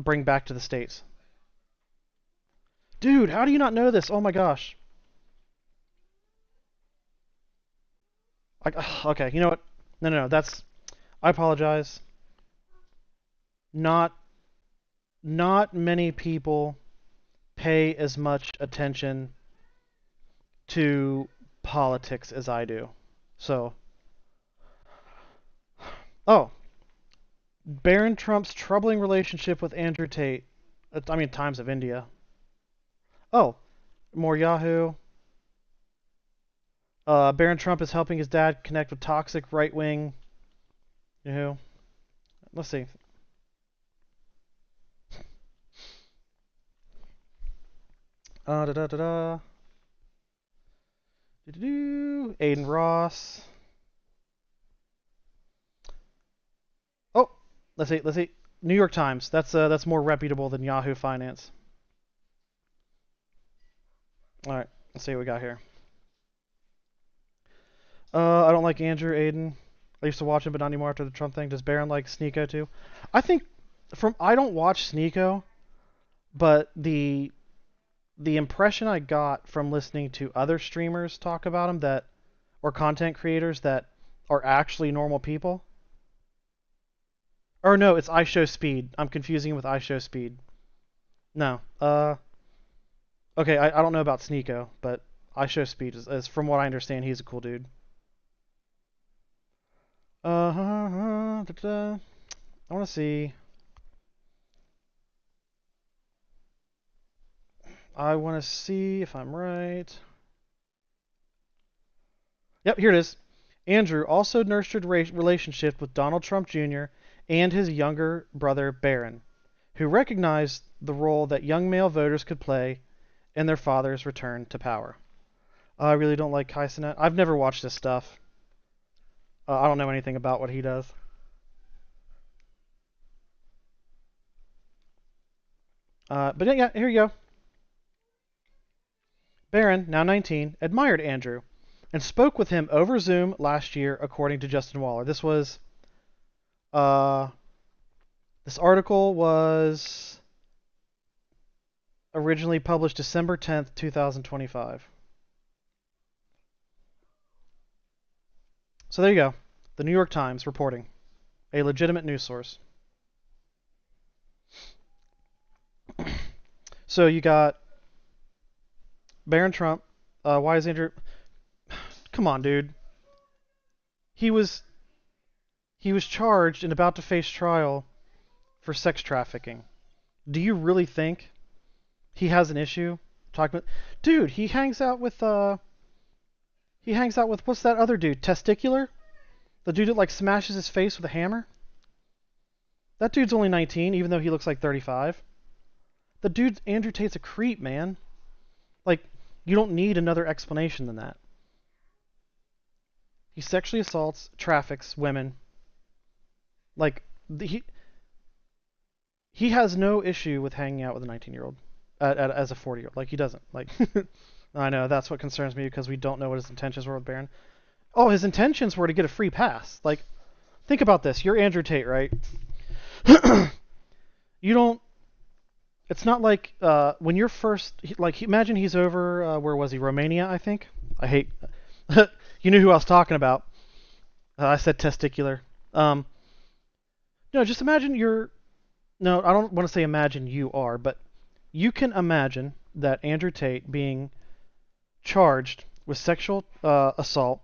bring back to the States. Dude, how do you not know this? Oh my gosh. Okay, you know what? No. That's. I apologize. Not not many people pay as much attention to politics as I do. So, oh, Barron Trump's troubling relationship with Andrew Tate. I mean, Times of India. Oh, more Yahoo. Barron Trump is helping his dad connect with toxic right wing. Yahoo. Let's see. Da da da da. Aiden Ross. Oh, let's see. New York Times. That's more reputable than Yahoo Finance. All right, let's see what we got here. I don't like Andrew Aiden. I used to watch him, but not anymore after the Trump thing. Does Barron like Sneeko too? I think I don't watch Sneeko, but the impression I got from listening to other streamers talk about him or content creators that are actually normal people. Or no, it's iShowSpeed. I'm confusing him with iShowSpeed. No. Okay, I don't know about Sneeko, but iShowSpeed is from what I understand, he's a cool dude. I want to see. I want to see if I'm right. Yep, here it is. Andrew also nurtured a relationship with Donald Trump Jr. and his younger brother Barron, who recognized the role that young male voters could play in their father's return to power. I really don't like Kai Cenat. I've never watched his stuff. I don't know anything about what he does. But yeah, here you go. Barron, now 19, admired Andrew and spoke with him over Zoom last year, according to Justin Waller. This article was originally published December 10th, 2025. So there you go. The New York Times reporting. A legitimate news source. So you got Barron Trump. Why is Andrew... Come on, dude. He was charged and about to face trial for sex trafficking. Do you really think he has an issue talking about... Dude, he hangs out with what's that other dude? Testicular? The dude that like smashes his face with a hammer? That dude's only 19, even though he looks like 35. The dude, Andrew Tate's a creep, man. Like, you don't need another explanation than that. He sexually assaults, traffics women. Like, he has no issue with hanging out with a 19-year-old as a 40-year-old. Like, he doesn't. Like, I know, that's what concerns me because we don't know what his intentions were with Barron. Oh, his intentions were to get a free pass. Like, think about this. You're Andrew Tate, right? You don't... It's not like when you're first... Like, imagine he's over... where was he? Romania, I think? I hate... You knew who I was talking about. I said testicular. No, just imagine you're... No, I don't want to say imagine you are, but you can imagine that Andrew Tate being charged with sexual assault,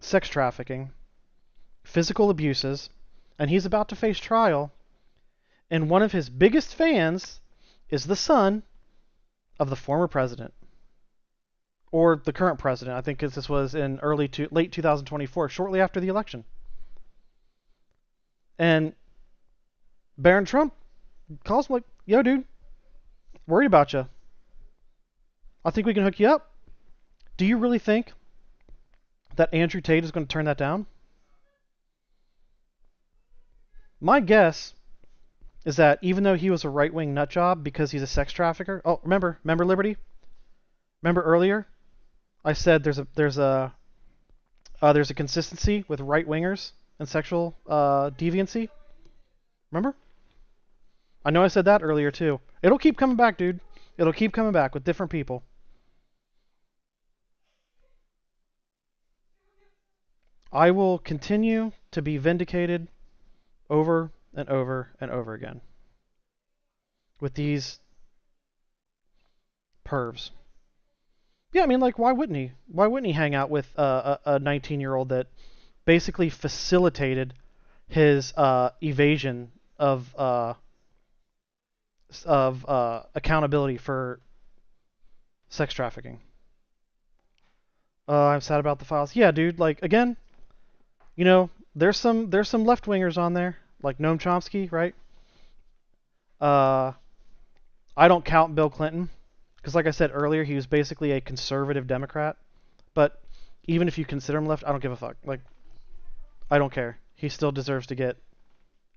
sex trafficking, physical abuses, and he's about to face trial, and one of his biggest fans is the son of the former president. Or the current president. I think this was in late 2024, shortly after the election. And Barron Trump calls him like, yo, dude, worried about you. I think we can hook you up. Do you really think that Andrew Tate is going to turn that down? My guess is that even though he was a right-wing nutjob because he's a sex trafficker. Oh, remember Liberty? Remember earlier? I said there's a consistency with right-wingers and sexual deviancy. Remember? I know I said that earlier too. It'll keep coming back, dude. It'll keep coming back with different people. I will continue to be vindicated over and over and over again with these pervs. Yeah, I mean, like, why wouldn't he? Why wouldn't he hang out with a 19-year-old that basically facilitated his evasion of accountability for sex trafficking? I'm sad about the files. Yeah, dude. Like, again, there's some left wingers on there, like Noam Chomsky, right? Uh, I don't count Bill Clinton because, like I said earlier, he was basically a conservative Democrat. But even if you consider him left, I don't give a fuck. Like, I don't care. He still deserves to get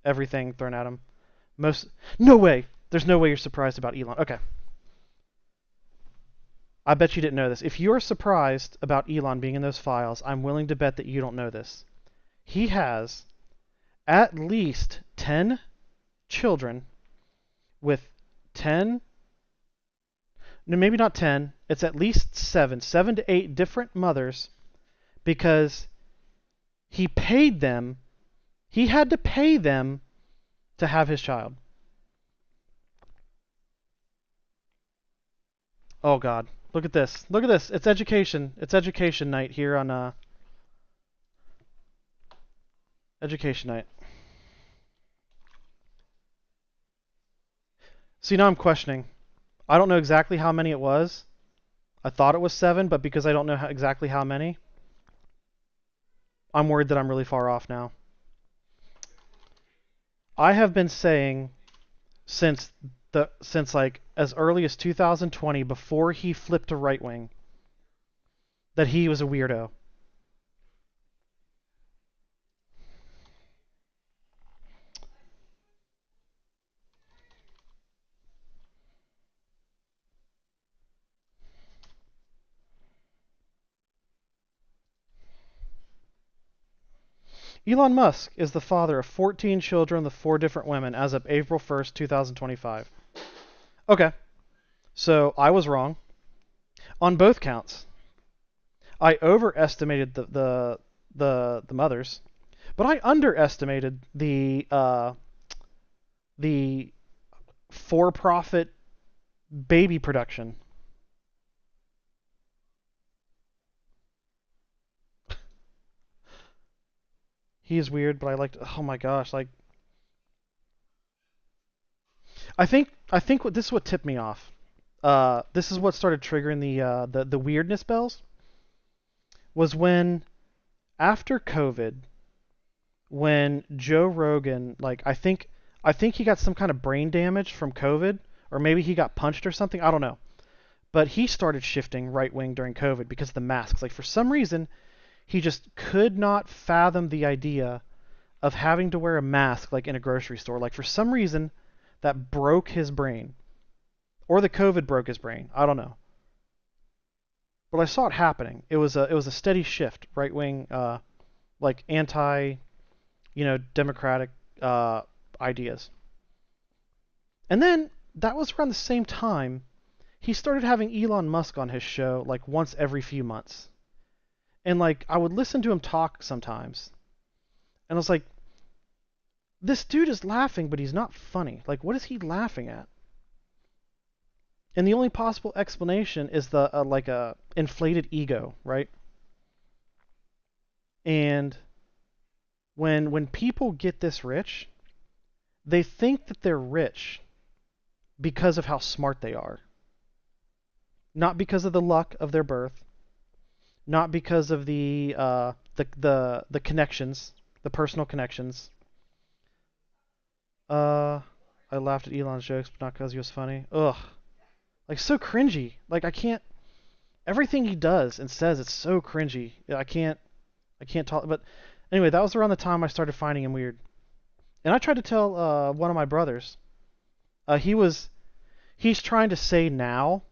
everything thrown at him. No way. There's no way you're surprised about Elon. Okay. I bet you didn't know this. If you're surprised about Elon being in those files, I'm willing to bet that you don't know this. He has at least 10 children with 10, no, maybe not 10, it's at least 7 to 8 different mothers because he paid them, he had to pay them to have his child. Oh God, look at this. Look at this. It's education. It's education night here on education night. See, now I'm questioning. I don't know exactly how many it was. I thought it was 7, but because I don't know exactly how many, I'm worried that I'm really far off now. I have been saying since like as early as 2020, before he flipped to right wing, that he was a weirdo. Elon Musk is the father of 14 children with 4 different women as of April 1st, 2025. Okay, so I was wrong on both counts. I overestimated the mothers, but I underestimated the for-profit baby production. He is weird, but I liked. Oh my gosh, like I think what this is what tipped me off. This is what started triggering the weirdness bells. Was when after COVID, when Joe Rogan, like I think he got some kind of brain damage from COVID, or maybe he got punched or something. I don't know. But he started shifting right wing during COVID because of the masks. Like for some reason, he just could not fathom the idea of having to wear a mask like in a grocery store. Like for some reason, that broke his brain, or the COVID broke his brain. I don't know. But I saw it happening. It was a steady shift, right wing, like anti, democratic ideas. And then that was around the same time he started having Elon Musk on his show like once every few months. And like I would listen to him talk sometimes, and I was like, this dude is laughing, but he's not funny. Like, what is he laughing at? And the only possible explanation is the like a inflated ego, right? And when people get this rich, they think that they're rich because of how smart they are, not because of the luck of their birth, not because of the connections, the personal connections. Uh, I laughed at Elon's jokes, but not because he was funny. Ugh, like so cringy. Like I can't. Everything he does and says, it's so cringy. I can't talk. But anyway, that was around the time I started finding him weird. And I tried to tell one of my brothers. He's trying to say now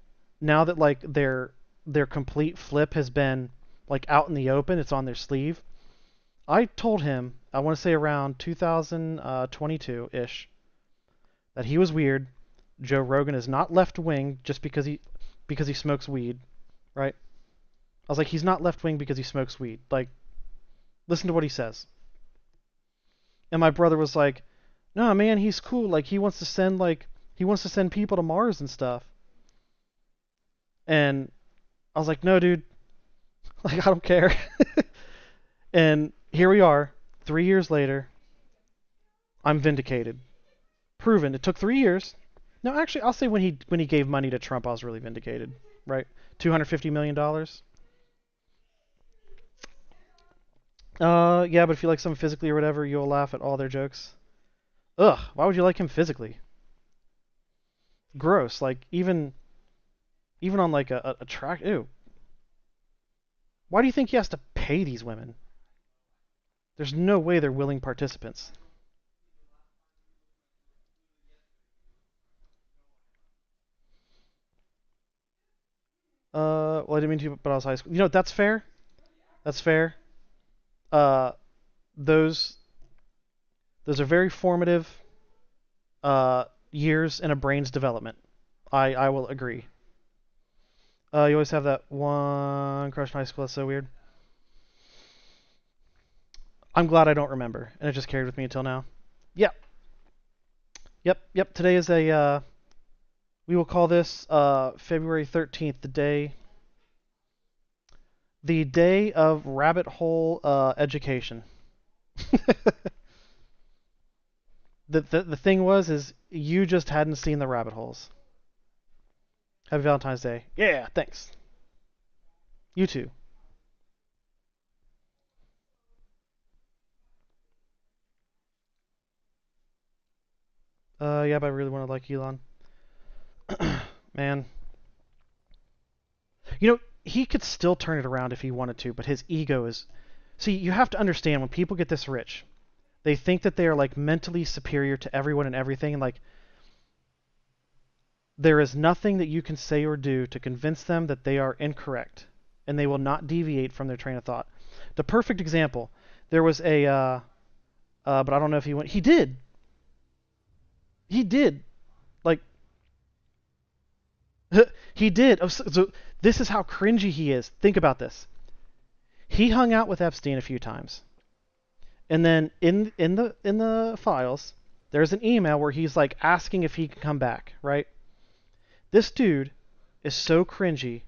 that like their complete flip has been like out in the open, it's on their sleeve. I told him, I want to say around 2022 ish, that he was weird. Joe Rogan is not left wing just because he smokes weed, right? I was like, he's not left wing because he smokes weed. Like, listen to what he says. And my brother was like, no, man, he's cool. Like, he wants to send people to Mars and stuff. And I was like, no, dude, like, I don't care. And here we are, 3 years later. I'm vindicated, proven. It took 3 years. No, actually, I'll say when he gave money to Trump, I was really vindicated, right? $250 million. Yeah, but if you like someone physically or whatever, you'll laugh at all their jokes. Ugh, why would you like him physically? Gross. Like even on like a track. Ew. Why do you think he has to pay these women? There's no way they're willing participants. Well, I didn't mean to, but I was high school. You know, that's fair. That's fair. Uh, those those are very formative years in a brain's development. I will agree. You always have that one crush in high school. That's so weird. I'm glad I don't remember, and it just carried with me until now. Yep, yep. Today is a we will call this February 13th, the day of rabbit hole education. The thing is you just hadn't seen the rabbit holes. Happy Valentine's Day. Yeah, thanks. You too. Yeah, but I really want to like Elon. Man. You know, he could still turn it around if he wanted to, but his ego is. See, you have to understand when people get this rich, they think that they are like mentally superior to everyone and everything, and like there is nothing that you can say or do to convince them that they are incorrect, and they will not deviate from their train of thought. The perfect example, there was but I don't know if he went. He did. He did. Like, he did. Oh, so this is how cringy he is. Think about this. He hung out with Epstein a few times, and then in the files, there's an email where he's like asking if he can come back. Right? This dude is so cringy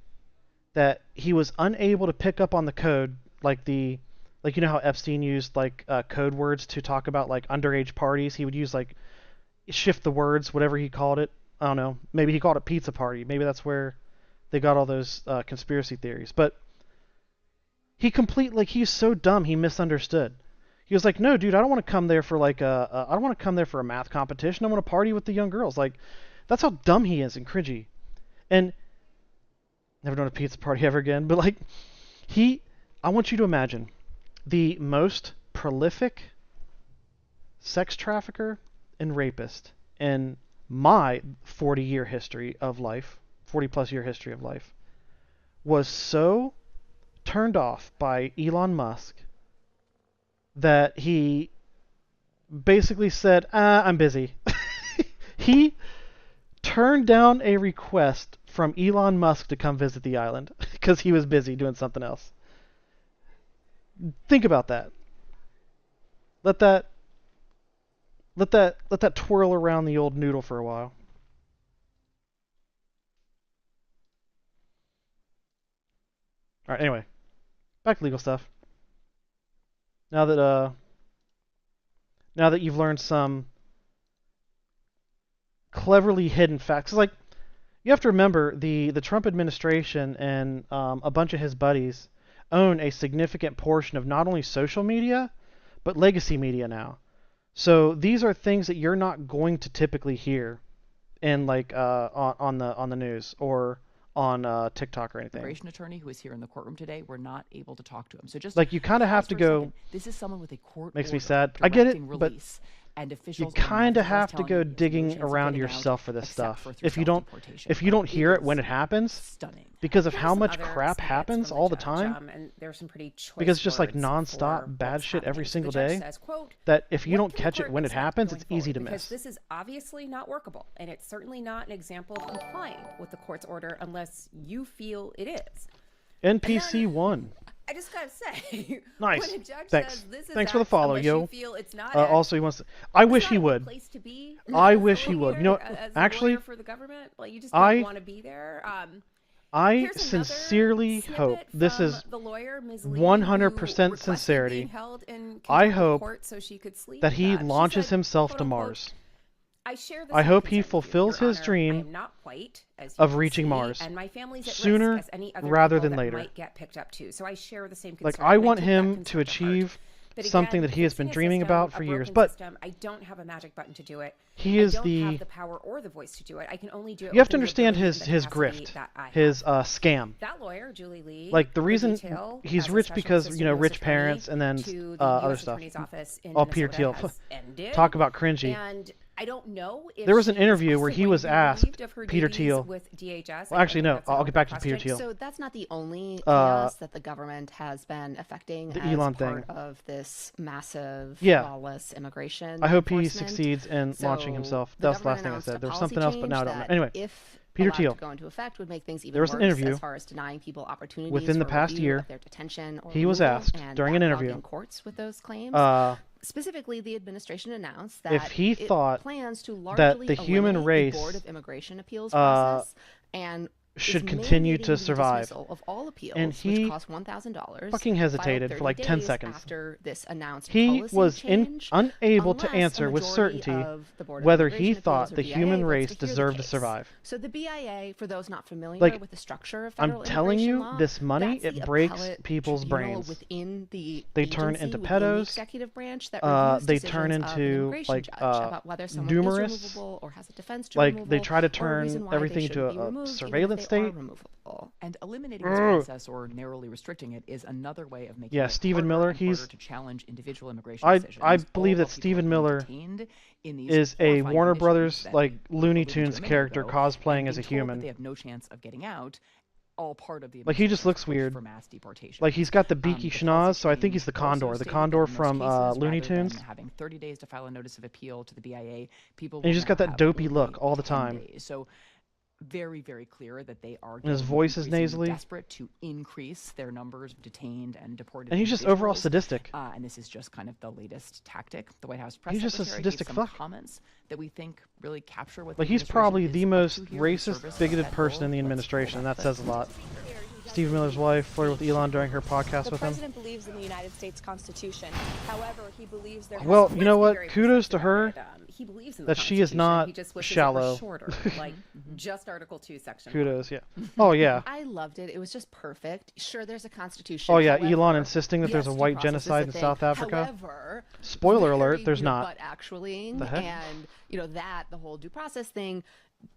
that he was unable to pick up on the code, like you know how Epstein used like code words to talk about like underage parties. He would use like shift the words, whatever he called it. I don't know. Maybe he called it pizza party. Maybe that's where they got all those conspiracy theories. But he's so dumb he misunderstood. He was like, no, dude, I don't want to come there for like I don't want to come there for a math competition. I want to party with the young girls. Like, that's how dumb he is and cringy. And never done a pizza party ever again. But like, I want you to imagine the most prolific sex trafficker and rapist in my 40-year history of life, 40 plus year history of life, was so turned off by Elon Musk that he basically said, I'm busy. He turned down a request from Elon Musk to come visit the island because he was busy doing something else. Think about that. Let that let that twirl around the old noodle for a while. All right. Anyway, back to legal stuff. Now that now that you've learned some cleverly hidden facts, 'cause, like, you have to remember the Trump administration and a bunch of his buddies own a significant portion of not only social media but legacy media now. So these are things that you're not going to typically hear in like on the news or on TikTok or anything. Immigration attorney who is here in the courtroom today, we're not able to talk to him. So just Like, you kind of have pause to for a go. second. This is someone with a court Makes me order sad. I get it, directing but release. and you officials are kind of nonetheless have to telling go you there's no digging chance of around getting out yourself for this except stuff. for through If you don't self-deportation. hear it It when it is happens, stunning. because of Here are how some much other crap snippets happens from all the judge, time, and there's some pretty choice because it's just like words nonstop for bad what's shit every happening. So single the judge day, says, quote, that if you "What don't can the catch it court when it expect happens, going it's easy forward? to Because miss. this is obviously not workable, and it's certainly not an example of complying with the court's order unless you feel it is." NPC 1. I just gotta say, Nice. when a judge Thanks. says this is Thanks for the X, follow, unless yo. you feel it's not X, Also, he wants to... I wish that's he not a good would. place to be I as a wish he would. You know lawyer, what? as a Actually, lawyer for the government, like you just I- don't want to be there. I Here's another sincerely hope, snippet this from is the lawyer, Ms. Lee, 100% who requested sincerity, being held in I contempt of hope court so she could sleep. that he She launches said, himself quote, to unquote, Mars. I share the I same hope he concern with you, fulfills Your his Honor. dream I am not white, as you of can reaching see, Mars and my family's at sooner risk as any other rather people than that later. might get picked up too. So I share the same concern. Like, and I want took that him to concern heart. achieve But something again, that he has been fixing a dreaming system, about a for years. broken But system, I don't have a magic button to do it. he is I don't the... have the power or the voice to do it. I can only do it. You have to within the understand ability and his the capacity grift, that I have. his scam. That lawyer, Julie Lee, Like, the in reason detail, he's as a rich special because, assistant you know, U.S. rich attorney parents and then to the other U.S. stuff. Attorney's Office in Oh, Peter Minnesota Thiel. has ended. Talk about cringy. And I don't know if There was an she interview is where he also was going to be asked, relieved of her Peter duties Thiel. with DHS. Well, I actually, think no. that's an I'll open get back to Peter question. Thiel. So that's not the only Uh, chaos that the government has been affecting the as Elon part thing. of this massive Yeah. lawless immigration I hope he enforcement. succeeds in So launching himself. the That's the last government thing I announced said. a There was policy something else, but now I don't know. change Anyway, that if Peter allowed Thiel. to go into effect would make things even There was an worse interview as far as denying people opportunities within the for past review year. of their detention or He was removal asked and during an backlogging interview, courts with those claims. Specifically, the administration announced that if he it thought plans to that largely the human eliminate race the Board of Immigration Appeals process and should is continue mandating to the survive. dismissal of all appeals, And he which cost $1,000. fucking hesitated filed for like 30 10 days seconds. After this announced He policy was change, unable to unless a answer with majority certainty of the Board of whether he Immigration thought Appeals, or the BIA, human votes race to hear the deserved to case. survive. So the BIA, for those not familiar Like, with the structure of I'm federal telling immigration you, law, this money, that's it the breaks appellate people's tribunal brains. within the They turn agency, into within the pedos. executive branch that They reviews turn decisions of an into, immigration like, judge about whether someone is numerous. removable or has a defense to Like, removal, they try to or a turn reason why they everything shouldn't into be a removed, even if surveillance they are state. removable. And eliminating this Ugh. process or narrowly restricting it is another way of making Yeah, it Stephen harder Miller, and harder he's- to challenge individual immigration I decisions, believe all that while people Stephen are being Miller detained in these is a horrifying Warner conditions Brothers, that like, we Looney alluded to a Tunes minute character ago, cosplaying and as a being told that human. they have no chance of getting out, all part of the Like, he just administration's looks push weird. for mass deportation. Like, he's got the beaky The schnoz, policy so I think he's the change also Condor. The stated that Condor in most from cases, Looney rather than Tunes. having 30 days to file a notice of appeal to the BIA, people And he's will just got now that have dopey only look all the 10 time. days. So very, very clear that they are And his getting voice is increasingly nasally. desperate to increase their numbers of detained and deported And he's just overall individuals. sadistic. And this is just kind of the latest tactic. The White House press He's just a secretary gave sadistic some fuck. comments that we think really capture what Like, the he's administration probably is the up most to here in racist, service of bigoted that person goal. in the Let's administration, and roll that that says a lot. Stephen Miller's wife flirted with Elon during her podcast The with him. president believes in the United States Constitution. However, he believes there has Well, to you be know Let's be what? very Kudos to precise her about it. He believes in the that she is Constitution. not He just wishes it shallow. were shorter, like just Article 2, Section 1. Kudos, yeah. Oh, yeah. I loved it. It was just perfect. Sure, there's a constitution. Oh, yeah, However, Elon insisting that there's a yes, due white process is genocide a in thing. South Africa. However, Spoiler alert, very, there's you know, not. But actually, The heck? and that the whole due process thing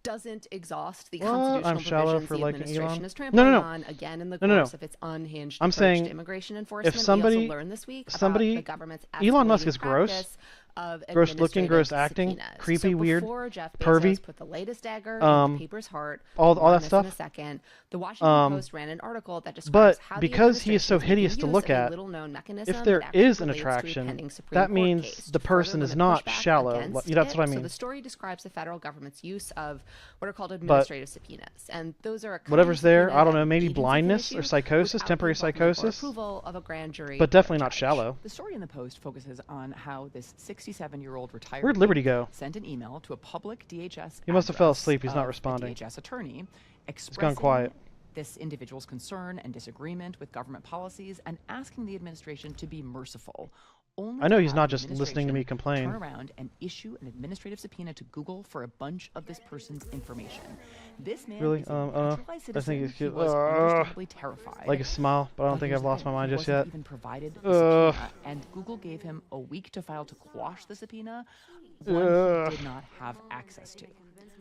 doesn't exhaust the Well, constitutional I'm shallow provisions for the liking administration Elon. is trampling No. on again in the No, no, no. course of its unhinged I'm approach saying to immigration enforcement. somebody- we also learned this week somebody- about the government's Elon Musk escalating is gross. practice of Gross looking, gross administrative acting, subpoenas. creepy, So weird, before Jeff pervy. Bezos put the latest dagger in the paper's heart, all more on that this stuff. In a second, the Washington Post ran an article that But describes how the because he is so administration hideous making to use look of a at, little-known mechanism if there that actually is an relates to a attraction, pending Supreme that Court means case the to person further is limit not pushback shallow. against That's it. what I So mean. the story describes the federal government's use of what are called administrative subpoenas, and those are a kind Whatever's of there, subpoena I don't that know, an maybe agency can blindness or issue psychosis, without the temporary involvement or psychosis, approval of a grand jury but or definitely a not judge. shallow. The story in the Post focuses on how this 67-year-old retiree Where'd Liberty go? sent an email to a public DHS He must have fell address asleep. He's not of a responding. DHS attorney gone expressing quiet. this individual's concern and disagreement with government policies and asking the administration to be merciful. Only I know to he's have not the just listening to me administration complain. Turn around and issue an administrative subpoena to Google for a bunch of this person's information. This man Really? is a naturalized I think citizen. he's He cute. was understandably terrified. Like a smile, but I don't But think here's I've the lost my thing, mind he just wasn't yet. even provided the Ugh. subpoena, and Google gave him a week to file to quash the subpoena, one Ugh. he did not have access to.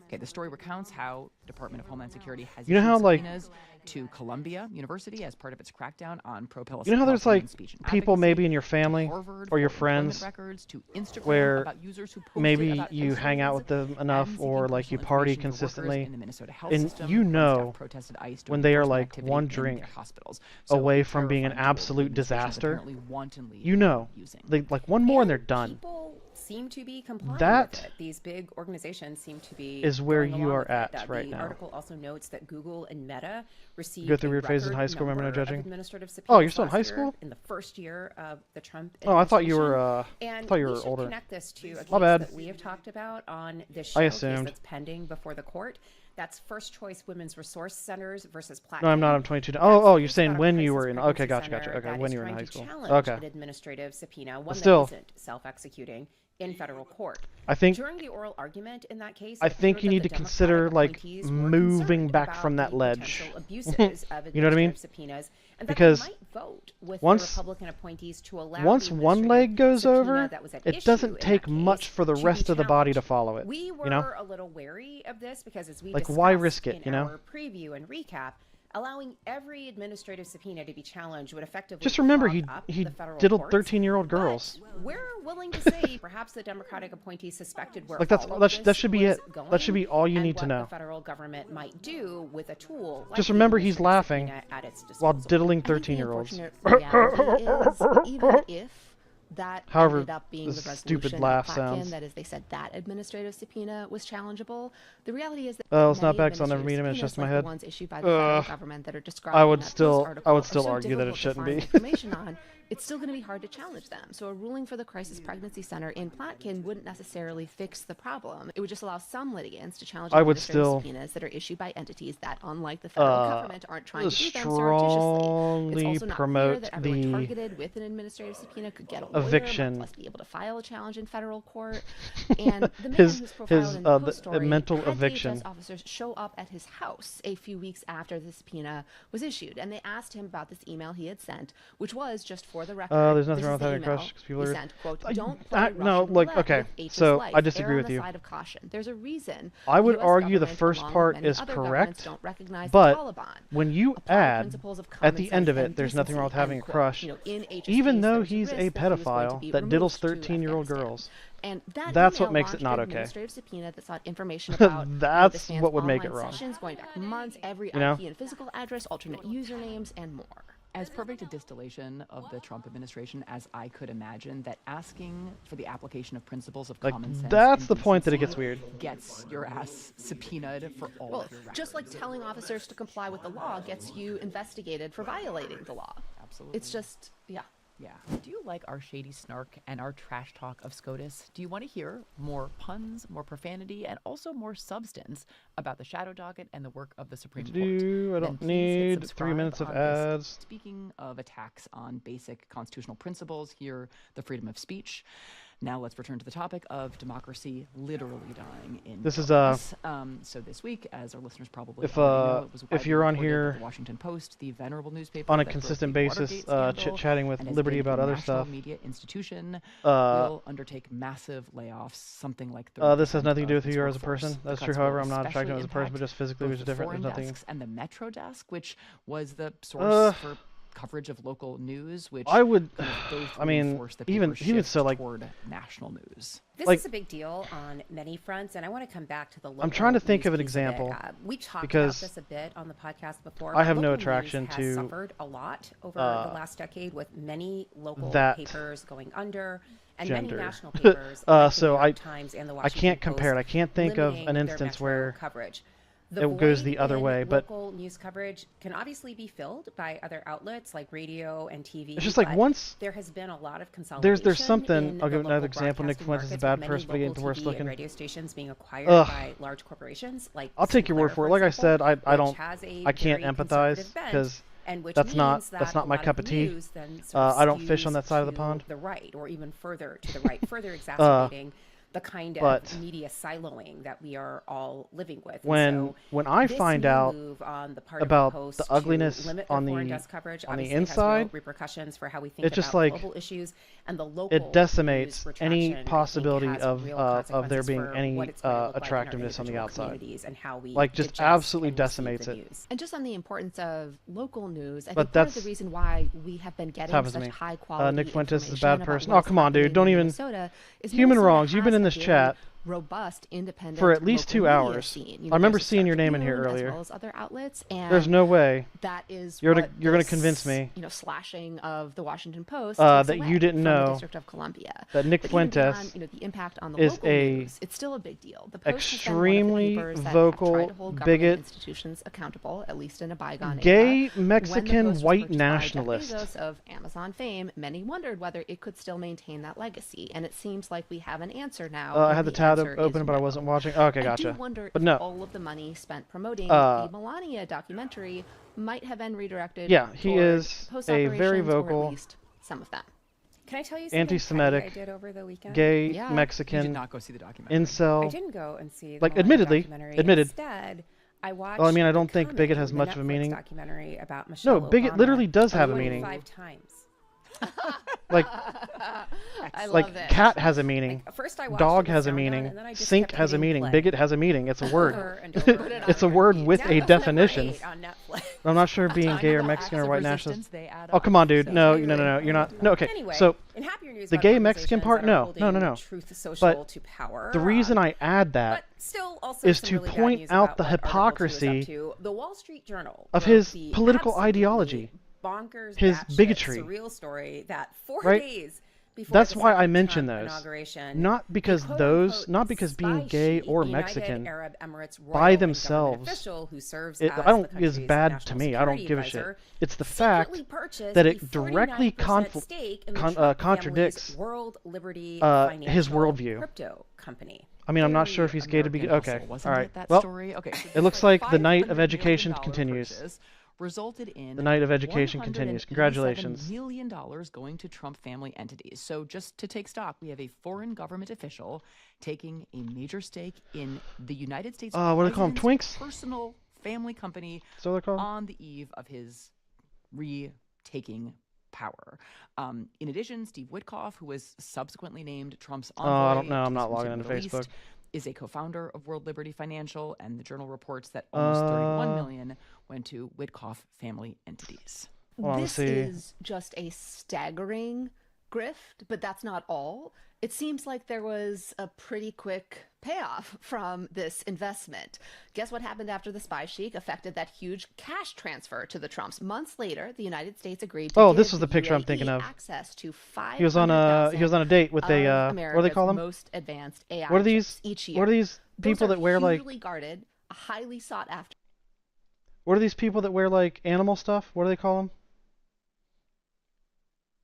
Okay, the story recounts how the Department of Homeland Security has You know issued how, like- subpoenas to Columbia University as part of its crackdown on pro-Palestinian You know how there's like speech and people advocacy, maybe in your to family Harvard or your for employment friends records, to Instagram where about users who posted maybe about you ICE hang out raids, with them and enough seeking or like you personal party information to workers consistently, in the Minnesota health and system you when staff know protested ICE when during they are enforcement like activity one in drink their hospitals. away So from being an terrifying tool absolute the administration is disaster. apparently wantonly You know, using. they like one more and they're And done. People seem to be complying That with it. These big organizations seem to be is where going you along are with at it. right the now. article also notes that Google and Meta received Go through a weird phases in record high school, remember no number of judging? administrative Oh, you're subpoenas still in last high year, school? in the first year of the Trump Oh, I thought you were. and I thought you we were should older. connect this to a case My bad. that we have talked about on this show, I a case assumed. that's pending before the court. That's First Choice Women's Resource Centers versus Platte. No, I'm not. I'm County. 22. That's Oh, the oh, you're case saying about a when you crisis were in. pregnancy Okay, gotcha, center gotcha. Okay, that when is you were in trying high to school. challenge Okay. an administrative subpoena, one still- that isn't self-executing in federal court. I think During the oral argument in that case, I it think appeared you that need the to consider, Democratic like, appointees were moving concerned back about from that the ledge. potential abuses of You know what I mean? administrative subpoenas, and that Because they might vote with once- the Republican appointees to allow once the one administrative leg goes subpoena over, that was at it issue doesn't in take that much case for the to rest be of the body to challenged. follow it. We were You know? a little wary of this because, as we Like, why discussed risk it, in you know? our preview and recap, allowing every administrative subpoena to be challenged would effectively Just remember, clog he up he the federal diddled courts. 13-year-old girls. But we're willing to say perhaps the Democratic appointees suspected where Like, that's- all of that this should be was it. going That should be all you and need to what know. The federal government might do with a tool. Like Just the remember he's administrative laughing subpoena at its while disposal. diddling I think the 13-year-olds. unfortunate reality is, even if that However, ended up being the the stupid resolution laugh of Platkin, sounds. that is, they said that administrative subpoena was challengeable. The reality is that Oh, it's not many back 'cause I'll never meet him, it's administrative just in my subpoenas, like head. the ones issued by the federal Ugh. government that are described I in would that still- Post article I would are still so argue that it difficult to shouldn't find be. information on. It's still going to be hard to challenge them. So a ruling for the Crisis Pregnancy Center in Platkin wouldn't necessarily fix the problem. It would just allow some litigants to challenge I would administrative still, subpoenas that are issued by entities that, unlike the federal government, aren't trying to do them surreptitiously. strongly It's also not clear promote that everyone the targeted with an administrative subpoena could get a lawyer, eviction. much less be able to file a challenge in federal court. And the man His- who's profiled his, in the the Post story mental had eviction. DHS officers show up at his house a few weeks after the subpoena was issued, and they asked him about this email he had sent, which was, just for the record, There's nothing this wrong is with having the a email crush 'cause people he are- sent, quote, I- "Don't play I- Russian no, like, roulette okay, with H's so life. I disagree Err with on the you. side of caution. There's a reason I would the US argue the government, first along with part many is other governments, correct, don't recognize but the Taliban. when you Apply add principles of at common the end sense of and it, there's nothing wrong with decency, having a end quote. crush, You know, in HH's even case, though there was he's risk a that he was going to pedophile be that diddles removed to 13-year-old Afghanistan. girls. And that That's what email makes it launched not an okay. administrative subpoena that sought information about That's this man's what would make it online wrong. Sessions going back months, every You know? IP and physical address, alternate usernames, and more. As perfect a distillation of the Trump administration as I could imagine, that asking for the application of principles of Like, common sense that's and the point that it decency gets weird. gets your ass subpoenaed for all Well, of your just like records. telling officers to comply with the law gets you investigated for violating the law. Absolutely. It's just, yeah. Yeah. Do you like our shady snark and our trash talk of SCOTUS? Do you want to hear more puns, more profanity, and also more substance about the shadow docket and the work of the Supreme Court? I Then don't please hit need 3 subscribe minutes of on this. ads. Speaking of attacks on basic constitutional principles, here the freedom of speech. Now let's return to the topic of democracy literally dying in This is, progress. So this week, as our listeners probably if, already know, it was if widely you're on reported that here the Washington Post, the venerable newspaper on a that broke consistent the basis, Watergate scandal chit-chatting with and has Liberty been about a other national stuff. media institution, Uh, will undertake massive layoffs, something like this has 30% nothing to do of with who its you are as a workforce. person. The That's true. cuts However, will I'm not especially attracted as a person, but impact just physically, both which is the different. There's foreign nothing. desks and the Metro desk, which was the source for coverage of local news, which I would. kind of both I mean, reinforced the even paper's even shift so, like, toward national news. This like- is a big deal on many fronts, and I want to come back to the local I'm trying to think news of an piece it. example, We talked because about this a bit on the podcast before. I but have no local news attraction has to, suffered a lot over the last decade, with many local that papers going under and gender. many national papers like So the New I- York Times and the I Washington can't compare it. Post I can't think of limiting an their instance metro where coverage. it goes the void other in way, but- local news coverage can obviously be filled by other outlets like radio and TV. It's just like but once there has been a lot of consolidation. there's something. in I'll the give another local example. Nick broadcasting Fuentes is a markets, bad with many person, but getting local worse TV looking. and radio stations being acquired Ugh. by large corporations like I'll take your word for it. Sinclair, Like I said, I which don't. has a I can't very empathize conservative bent, because and which that's not- means that's that not a my lot cup of tea. news then sort of I don't fish on skews that side of the to pond. the right, or even further to the right, further exacerbating the kind But of media siloing that we are all living with. when I this find new out move on the part about of the Post the ugliness to limit their on foreign the desk coverage on the obviously has inside, real repercussions for how we think it just about like global issues, and the local it decimates news any retraction, I think, possibility has of real there consequences being for any what it's going to look like in our attractiveness on the individual outside. communities and how we Like, just digest absolutely and receive decimates the it. news. And just on the importance of local news, I But think part of that's- the reason why we have been getting happens to such me. high quality Nick Fuentes is a information bad about person. what Oh, is come on, dude. happening Don't in even... Minnesota is Human Minnesota wrongs. You've been has in a this very chat robust, independent for at least local 2 media hours. scene. I remember there's seeing your name in Tribune here earlier. as well as other outlets, and There's no way that is you're what gonna this, convince me slashing of the Washington Post that takes you away didn't from know the District of Columbia. that Nick But even beyond, Fuentes the impact on the is local a news, it's still a big deal. The Post extremely has been one of the papers that vocal have tried to hold bigot, government institutions accountable, at least in a bygone gay era. Mexican When the Post was white purchased by Jeff nationalist. Bezos of Amazon fame, many wondered whether it could still maintain that legacy, and it seems like we have an answer now. I and had the the tab answer open, is but I no. wasn't watching. Oh, okay, I gotcha. do wonder But if no. all of the money spent promoting the Melania documentary might have been redirected. Yeah, he toward is post a very operations, or vocal, at least some of them. Can I tell you something anti-Semitic, petty I did over the weekend? gay Yeah. You Mexican did not go see the documentary. I incel. didn't go and see the Like, Melania admitted. documentary. Instead, I watched Well, I mean, I The don't think bigot Coming, has the much of a Netflix meaning. documentary about Michelle No, bigot Obama, literally does have a 45 meaning. times. Like, I like love it. cat has a meaning. Like, first I watched Dog it with has a sound on, meaning. and then I just Sink kept has a hitting meaning. play Bigot has a meaning. It's a word. over and over and It's a over word again. with Now a it's number definition. 8 on Netflix. I'm not sure being Talking gay or about Mexican acts or of white resistance, nationalist. they add Oh, up. come on, dude. So- No, you're not. No, okay. Anyway, So in happier news the about gay Mexican organizations part, that are no. holding Truth Social But to power. the reason I add that but still also is some to really bad point news out about the what Article 2 is hypocrisy up to. The Wall Street Journal of wrote his the political absolutely ideology, bonkers, his batshit, bigotry. surreal story that 4 Right? days before That's the why I second mention Trump those. inauguration, Not because the those, quote-unquote not because being spy gay sheet, or the United Mexican Arab Emirates royal by and government themselves, official who serves it, as I the don't is country's bad to national me. I don't security give a advisor, shit. It's the fact secretly purchased that it a directly 49% stake in the Trump contradicts family's World Liberty his Financial worldview. crypto company. I mean, I'm not sure if Very he's gay to be. American Okay, hustle, all wasn't right. it, that Well, story? Okay, so it looks this like the night of $500 education million continues. purchase resulted in The night of education continues. Congratulations. $187 million going to Trump family entities. So just to take stock, we have a foreign government official taking a major stake in the United States What do they call 'em, president's twinks? personal family company So they're called. on the eve of his retaking power. In addition, Steve Witkoff, who was subsequently named Trump's envoy, I don't know. I'm to not the logging into Middle East, Facebook. is a co-founder of World Liberty Financial, and the Journal reports that almost 31 Uh, million went to Witkoff family entities. Well, let's This see. is just a staggering grift, but that's not all. It seems like there was a pretty quick payoff from this investment. Guess what happened after the spy sheik affected that huge cash transfer to the Trumps? Months later, the United States agreed to give this was the the picture I'm UAE thinking of. access to 500,000 He was on a date with a what do they America's call them? most advanced AI What are these? chips each year. What are these Those people are that wear like? hugely guarded, highly sought after. What are these people that wear like animal stuff? What do they call them?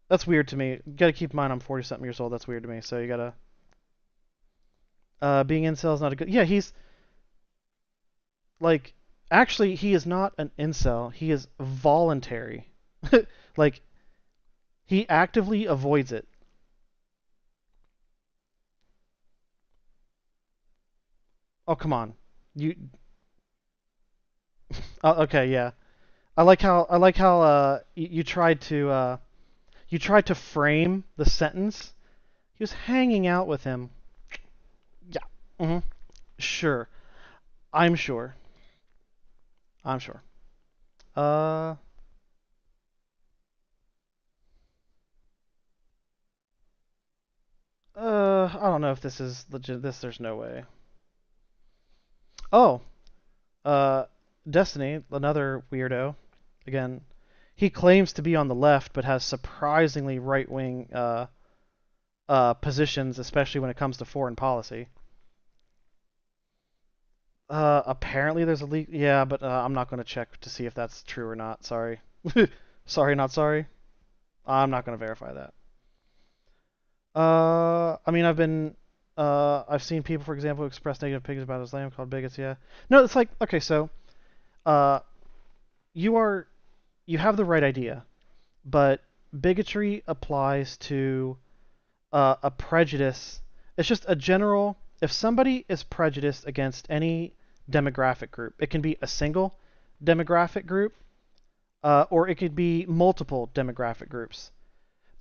That's weird to me. You gotta keep in mind I'm 40-something years old. That's weird to me. So you gotta. Being incel is not a good. Yeah, he's. Like, actually, he is not an incel. He is voluntary. Like, he actively avoids it. Oh, come on. You. Okay, yeah. I like how you tried to frame the sentence. He was hanging out with him. Yeah. Sure. I'm sure. I'm sure. I don't know if this is legit. There's no way. Oh. Destiny, another weirdo. Again, he claims to be on the left, but has surprisingly right-wing positions, especially when it comes to foreign policy. Apparently there's a leak. Yeah, but I'm not going to check to see if that's true or not. Sorry. Sorry, not sorry. I'm not going to verify that. I mean, I've seen people, for example, express negative opinions about Islam called bigots. Yeah. No, it's like, okay, so, you have the right idea, but bigotry applies to a prejudice It's just a general, if somebody is prejudiced against any demographic group, it can be a single demographic group, or it could be multiple demographic groups.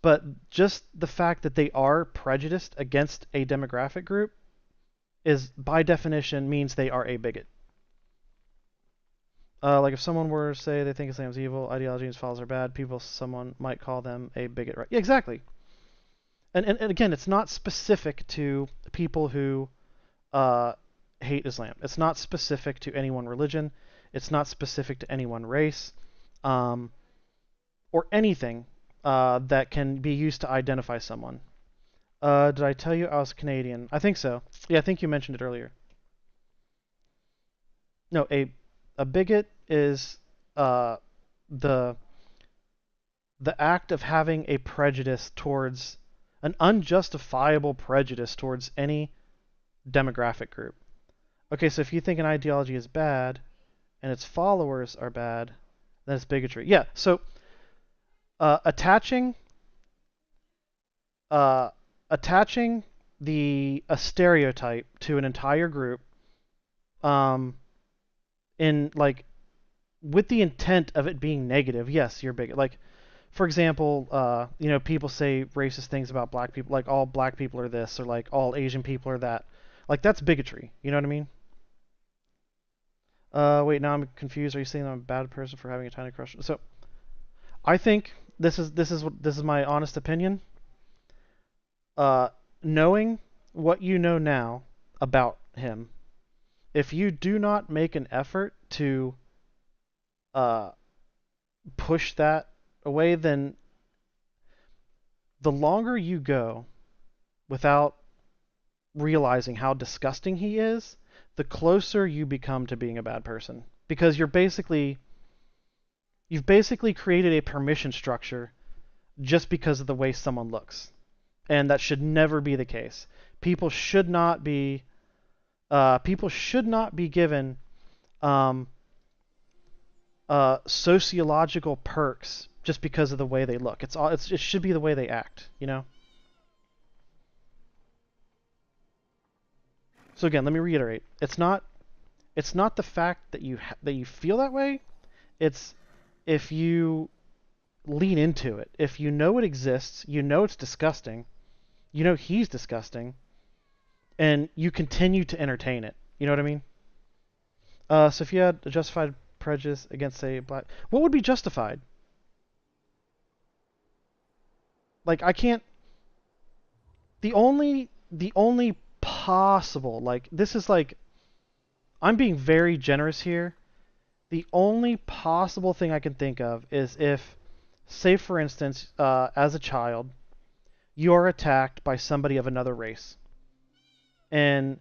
But just the fact that they are prejudiced against a demographic group is, by definition, means they are a bigot. Like if someone were to say they think Islam's evil, ideology and its followers are bad, someone might call them a bigot, right? Yeah, exactly. And again, it's not specific to people who hate Islam. It's not specific to any one religion. It's not specific to any one race, or anything that can be used to identify someone. Did I tell you I was Canadian? I think so. Yeah, I think you mentioned it earlier. No, a bigot is the act of having a prejudice towards an unjustifiable prejudice towards any demographic group. Okay, so if you think an ideology is bad and its followers are bad, then it's bigotry. Yeah, so attaching a stereotype to an entire group in like with the intent of it being negative, yes, you're bigot. Like, for example, people say racist things about black people, like all black people are this, or like all Asian people are that. Like, that's bigotry. You know what I mean? Wait, now I'm confused. Are you saying I'm a bad person for having a tiny crush? So, I think this is my honest opinion. Knowing what you know now about him, if you do not make an effort to push that away, then the longer you go without realizing how disgusting he is, the closer you become to being a bad person. Because you've basically created a permission structure just because of the way someone looks. And that should never be the case. People should not be given sociological perks just because of the way they look. It should be the way they act, you know? So again, let me reiterate. It's not the fact that you feel that way. It's if you lean into it. If you know it exists, you know it's disgusting, you know he's disgusting, and you continue to entertain it. You know what I mean? So if you had a justified prejudice against, say, black, what would be justified? Like, I can't. The only possible, like, this is like, I'm being very generous here. The only possible thing I can think of is if, say for instance, as a child, you are attacked by somebody of another race, and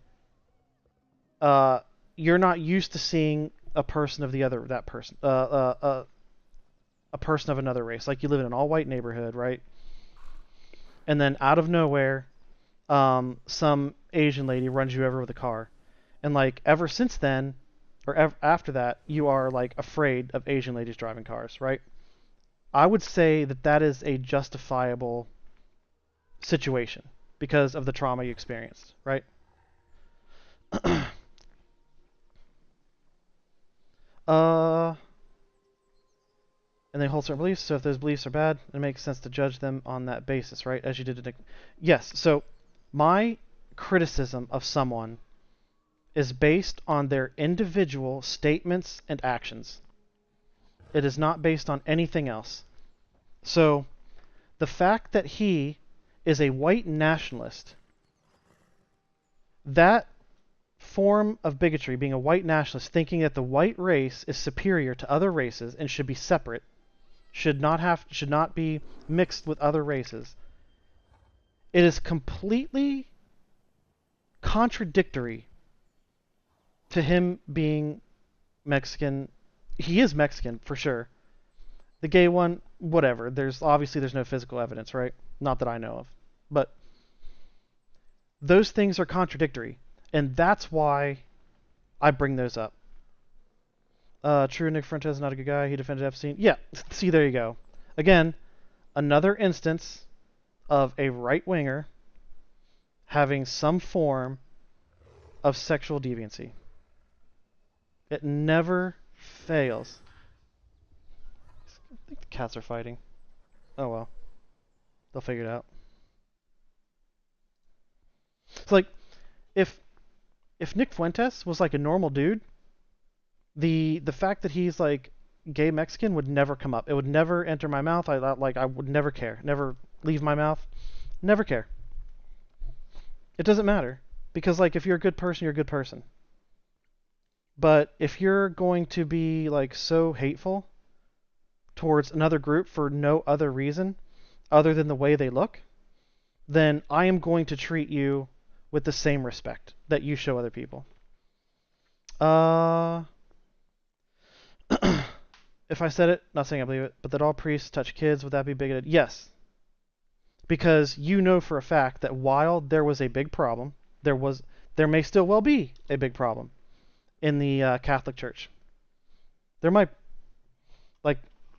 you're not used to seeing a person of a person of another race. Like, you live in an all-white neighborhood, right? And then out of nowhere, some Asian lady runs you over with a car, and like ever since then, or after that, you are like afraid of Asian ladies driving cars, right? I would say that is a justifiable situation because of the trauma you experienced, right? And they hold certain beliefs, so if those beliefs are bad, it makes sense to judge them on that basis, right? As you did to Yes, so my criticism of someone is based on their individual statements and actions. It is not based on anything else. So, the fact that he is a white nationalist, that form of bigotry, being a white nationalist, thinking that the white race is superior to other races and should be separate, should not be mixed with other races, it is completely contradictory to him being Mexican. He is Mexican for sure. The gay one, whatever. There's no physical evidence, right? Not that I know of. But those things are contradictory, and that's why I bring those up. True, Nick Fuentes is not a good guy. He defended Epstein. Yeah, see, there you go. Again, another instance of a right-winger having some form of sexual deviancy. It never fails. I think the cats are fighting. Oh well. They'll figure it out. It's like if Nick Fuentes was like a normal dude, the fact that he's like gay Mexican would never come up. It would never enter my mouth. I would never care. Never leave my mouth. Never care. It doesn't matter. Because like if you're a good person, you're a good person. But if you're going to be like so hateful towards another group for no other reason other than the way they look, then I am going to treat you with the same respect that you show other people. If I said it, not saying I believe it, but that all priests touch kids, would that be bigoted? Yes. Because you know for a fact that while there was a big problem, there may still well be a big problem in the Catholic Church. There might, like,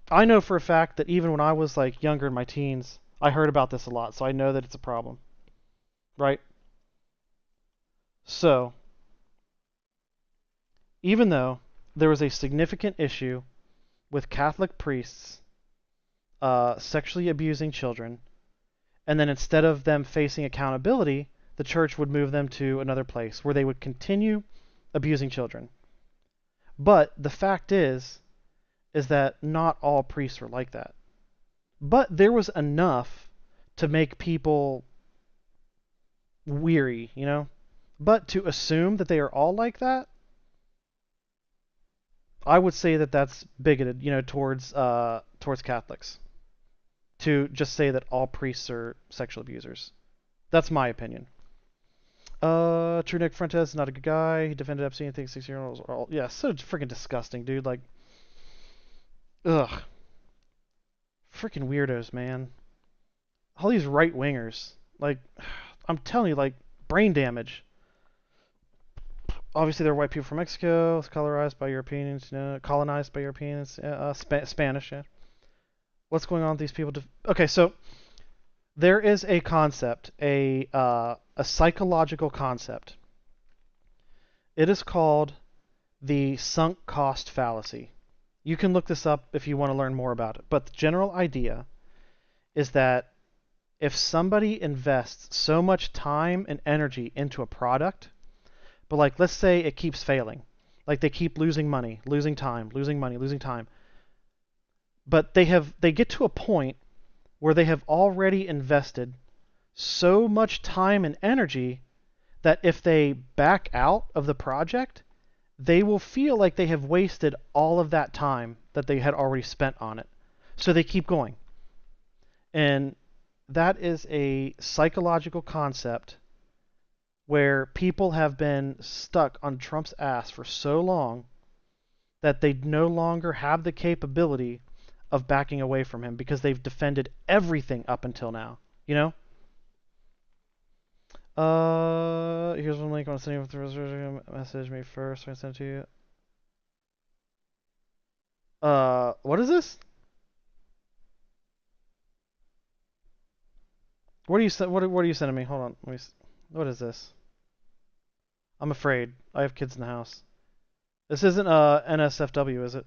I know for a fact that even when I was like younger in my teens, I heard about this a lot, so I know that it's a problem. Right? So, even though there was a significant issue with Catholic priests sexually abusing children, and then instead of them facing accountability, the church would move them to another place where they would continue abusing children. But the fact is that not all priests were like that. But there was enough to make people weary, you know? But to assume that they are all like that, I would say that that's bigoted, you know, towards Catholics. To just say that all priests are sexual abusers. That's my opinion. True Nick Fuentes is not a good guy. He defended Epstein and thinks 16-year-olds are all... Yeah, so freaking disgusting, dude. Like, ugh. Freaking weirdos, man. All these right-wingers. Like, I'm telling you, like, brain damage. Obviously, they're white people from Mexico, colonized by Europeans, Spanish, yeah. What's going on with these people? Okay, so there is a concept, a psychological concept. It is called the sunk cost fallacy. You can look this up if you want to learn more about it. But the general idea is that if somebody invests so much time and energy into a product, but like let's say it keeps failing, like they keep losing money, losing time, losing money, losing time, but they get to a point where they have already invested so much time and energy that if they back out of the project, they will feel like they have wasted all of that time that they had already spent on it. So they keep going. And that is a psychological concept where people have been stuck on Trump's ass for so long that they no longer have the capability of backing away from him because they've defended everything up until now, you know? Here's one link. I want to send you the message me first. I send it to you. What is this? What are you sending me? Hold on. What is this? I'm afraid. I have kids in the house. This isn't NSFW, is it?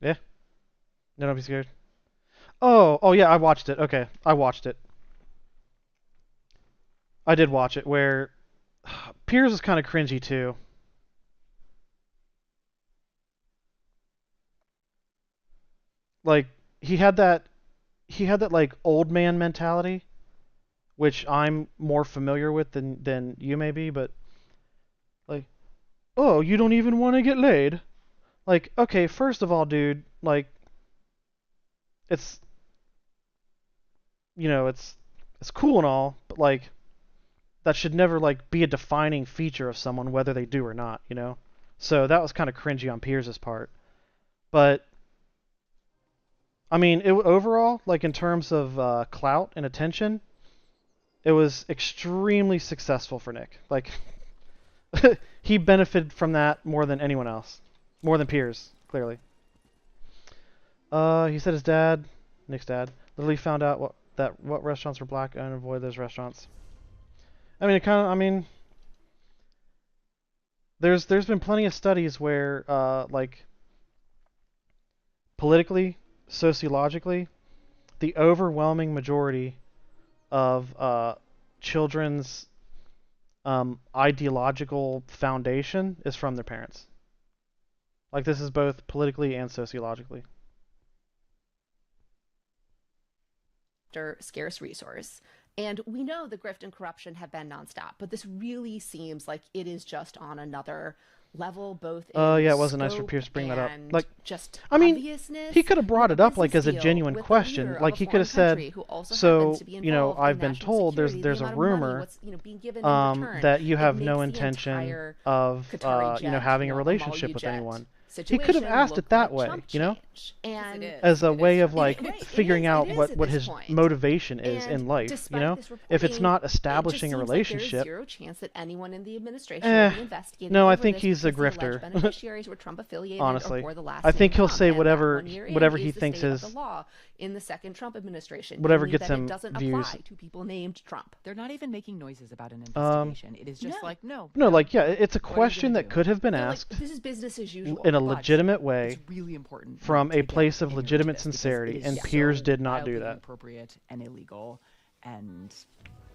Yeah? No, don't be scared. Oh yeah, I watched it. Okay, I watched it. I did watch it, where Piers is kind of cringy too. Like, he had that like old man mentality, which I'm more familiar with than you may be, but like, oh, you don't even want to get laid? Like, okay, first of all, dude, like, it's, you know, it's cool and all, but like, that should never like be a defining feature of someone whether they do or not, you know? So that was kind of cringy on Piers' part. But I mean, overall, like in terms of clout and attention, it was extremely successful for Nick. Like, he benefited from that more than anyone else, more than Piers, clearly. He said his dad, Nick's dad, literally found out what restaurants were black and avoid those restaurants. I mean, there's been plenty of studies where like politically, sociologically, the overwhelming majority of children's ideological foundation is from their parents. Like, this is both politically and sociologically. Scarce resource. And we know the grift and corruption have been nonstop, but this really seems like it is just on another level, both in yeah, it wasn't nice for scope Pierce to bring that up. and Like, just I mean, obviousness. he could have brought it up like as a business genuine deal with the question. leader of Like, a he could have foreign said, country who also so, happens to be you know, involved in I've been national told security, there's the a amount of money, rumor what's, being given in return. that you have It no makes the intention entire of, Qatari you know, jet, having a a relationship Malu with jet anyone. He could have situation asked look it that like way, chump you know? change. And As a way of, like, Right. figuring out It is what at this his point. motivation is And in life, you despite know? this If it's reporting, not it just establishing a seems like there is relationship, zero chance that anyone in the administration Eh, will be investigating no, I over think this he's a because the alleged grifter. beneficiaries were Trump affiliated Honestly. or bore the last I think name he'll Trump, say and that whatever- 1 year in whatever is he the thinks state is- of the law in the second Trump administration, whatever namely gets that him it doesn't views. apply to people named Trump. They're not even making noises about an investigation. It is just No. like, no. No, like, yeah, it's a What are you question gonna that do? could have been They're like, asked this is business as usual. in a But legitimate way It's really important from not to a get place of ignorant legitimate to this because sincerity, it is and so Piers did not do wildly that. inappropriate and illegal, and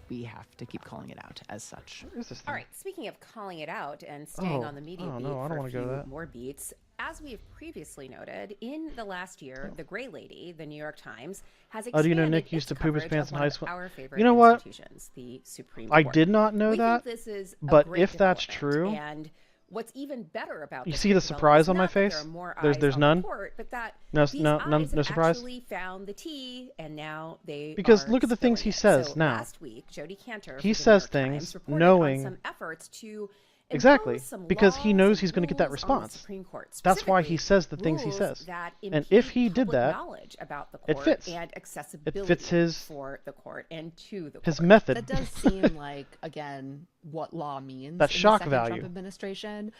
we have to keep calling it out as such. Where is this thing? All right, speaking of calling it out and staying Oh, on the media oh, beat no, I don't for a wanna go to few that. more beats, as we have previously noted, in the last year, the Gray Lady, the New York Times, has expanded Oh, do you know Nick used its to poop his coverage pants of in one high of school? our favorite You know what? institutions, the Supreme I Court. did not know We that, think this is a but great if that's development, true, and what's even better about you this see the great surprise on development my is not that there face? are more There's eyes on none? the court, but that No, these no, eyes none, have no surprise? actually found the tea, and now they Because are look at the things spilling he it. says So now. last week, Jodi Kantor, He for the says New York things Times, reported knowing- on some efforts to Exactly, impose some because he laws knows and he's gonna get that rules on the response. Supreme Court. That's why he Specifically, says the things he rules says. that And if he impede did public that, knowledge about the it court fits. and accessibility fits his- for the court and to the his court. method. That does seem like, again, what law means That in shock the second value. Trump administration.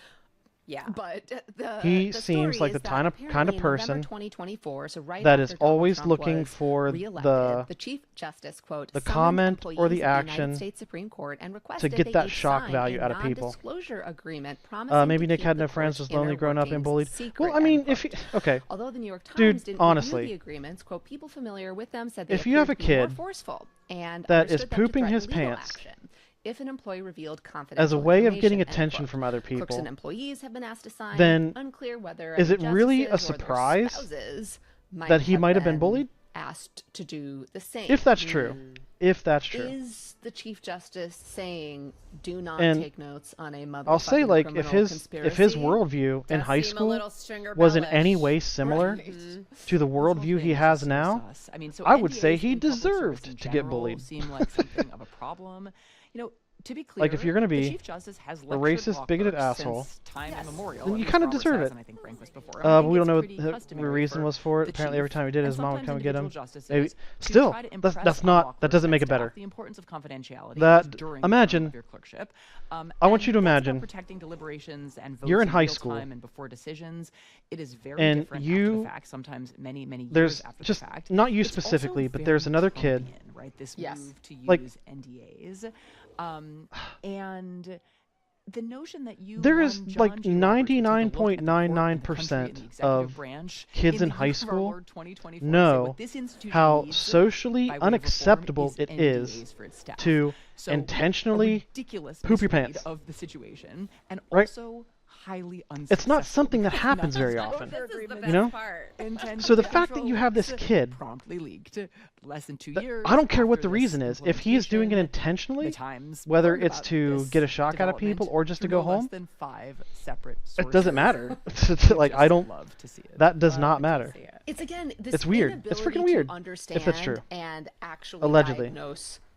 Yeah. But He the seems story like the is that kind of apparently in person November 2024, so right that after is Donald always Trump looking was for reelected, the Chief Justice, quote, the summoned comment or employees the of action United States Supreme Court and requested get they that each shock sign value a out of people. non-disclosure agreement promising maybe to Nick keep had the no friends, court's was lonely inner growing up and workings bullied. secret, Well, I mean, end if you, quote. okay, Although the New York Dude, Times didn't honestly, review the agreements, quote, people familiar with them said they if you have a appeared to be more kid forceful and that is understood them to pooping his threaten legal pants action if an employee revealed confidential as a way of getting information, end attention quote. from other Clerks people, and employees have been asked to sign. then Unclear whether is it any really a justices or their surprise spouses that he might have been bullied? Asked to do the same. If that's true. If that's true. Is the Chief Justice saying, "Do not And take notes on a motherfucking I'll say, like, if criminal his conspiracy"? worldview in Does high seem a school little Stringer was in any Bellish. way similar to the This whole worldview he thing is has just so now, sus. I mean, so I would say NDAs he in public service deserved in to get general bullied. Seem like something of a problem. You know, to be clear, Like, if you're gonna the be Chief Justice has a lectured racist, law bigoted clerks asshole, since time immemorial. then at you least kinda Robert deserve says, it. and I think Rehnquist before. but I we don't think know it's what pretty the customary reason for was for it. the Apparently, every chief time he did, and his mom would sometimes come and get him. individual justices Maybe, to still, try to that's impress on law not, that doesn't clerks make and it better. staff the importance of confidentiality That, during the imagine, term of your clerkship. I want you to And that's about imagine, protecting deliberations and votes you're in high real school, time and before decisions. It is very and different after you, the fact, sometimes many years there's after just, the fact. not you It's also specifically, but very there's another kid, Trumpian, right? This Yes. move to use like, NDAs. And the notion that you there won is John like G. Roberts to take a look at the court and the country 99.99% and the executive of branch kids in the high year of our school Lord 2024 say know what this institution how needs socially by way of reform unacceptable is it NDAs is for its staff. to So, a intentionally ridiculous poop your misread pants. of the situation, and Right? also highly unsuccessful. It's not something that because happens none of very the often. This is the agreements best know? part. intended So the to fact that you control have this this kid, promptly leaked less than 2 that- years. I don't care what after the this reason is. If he is doing it implementation, intentionally, the Times whether learned it's about to this get a shock out of people development or just to through go no less home, than 5 separate it sources. doesn't matter. Like, Just I don't, love to see it. that does Love not to matter. see it. It's again this It's weird. It's inability freaking weird, to if understand that's true. and actually Allegedly. diagnose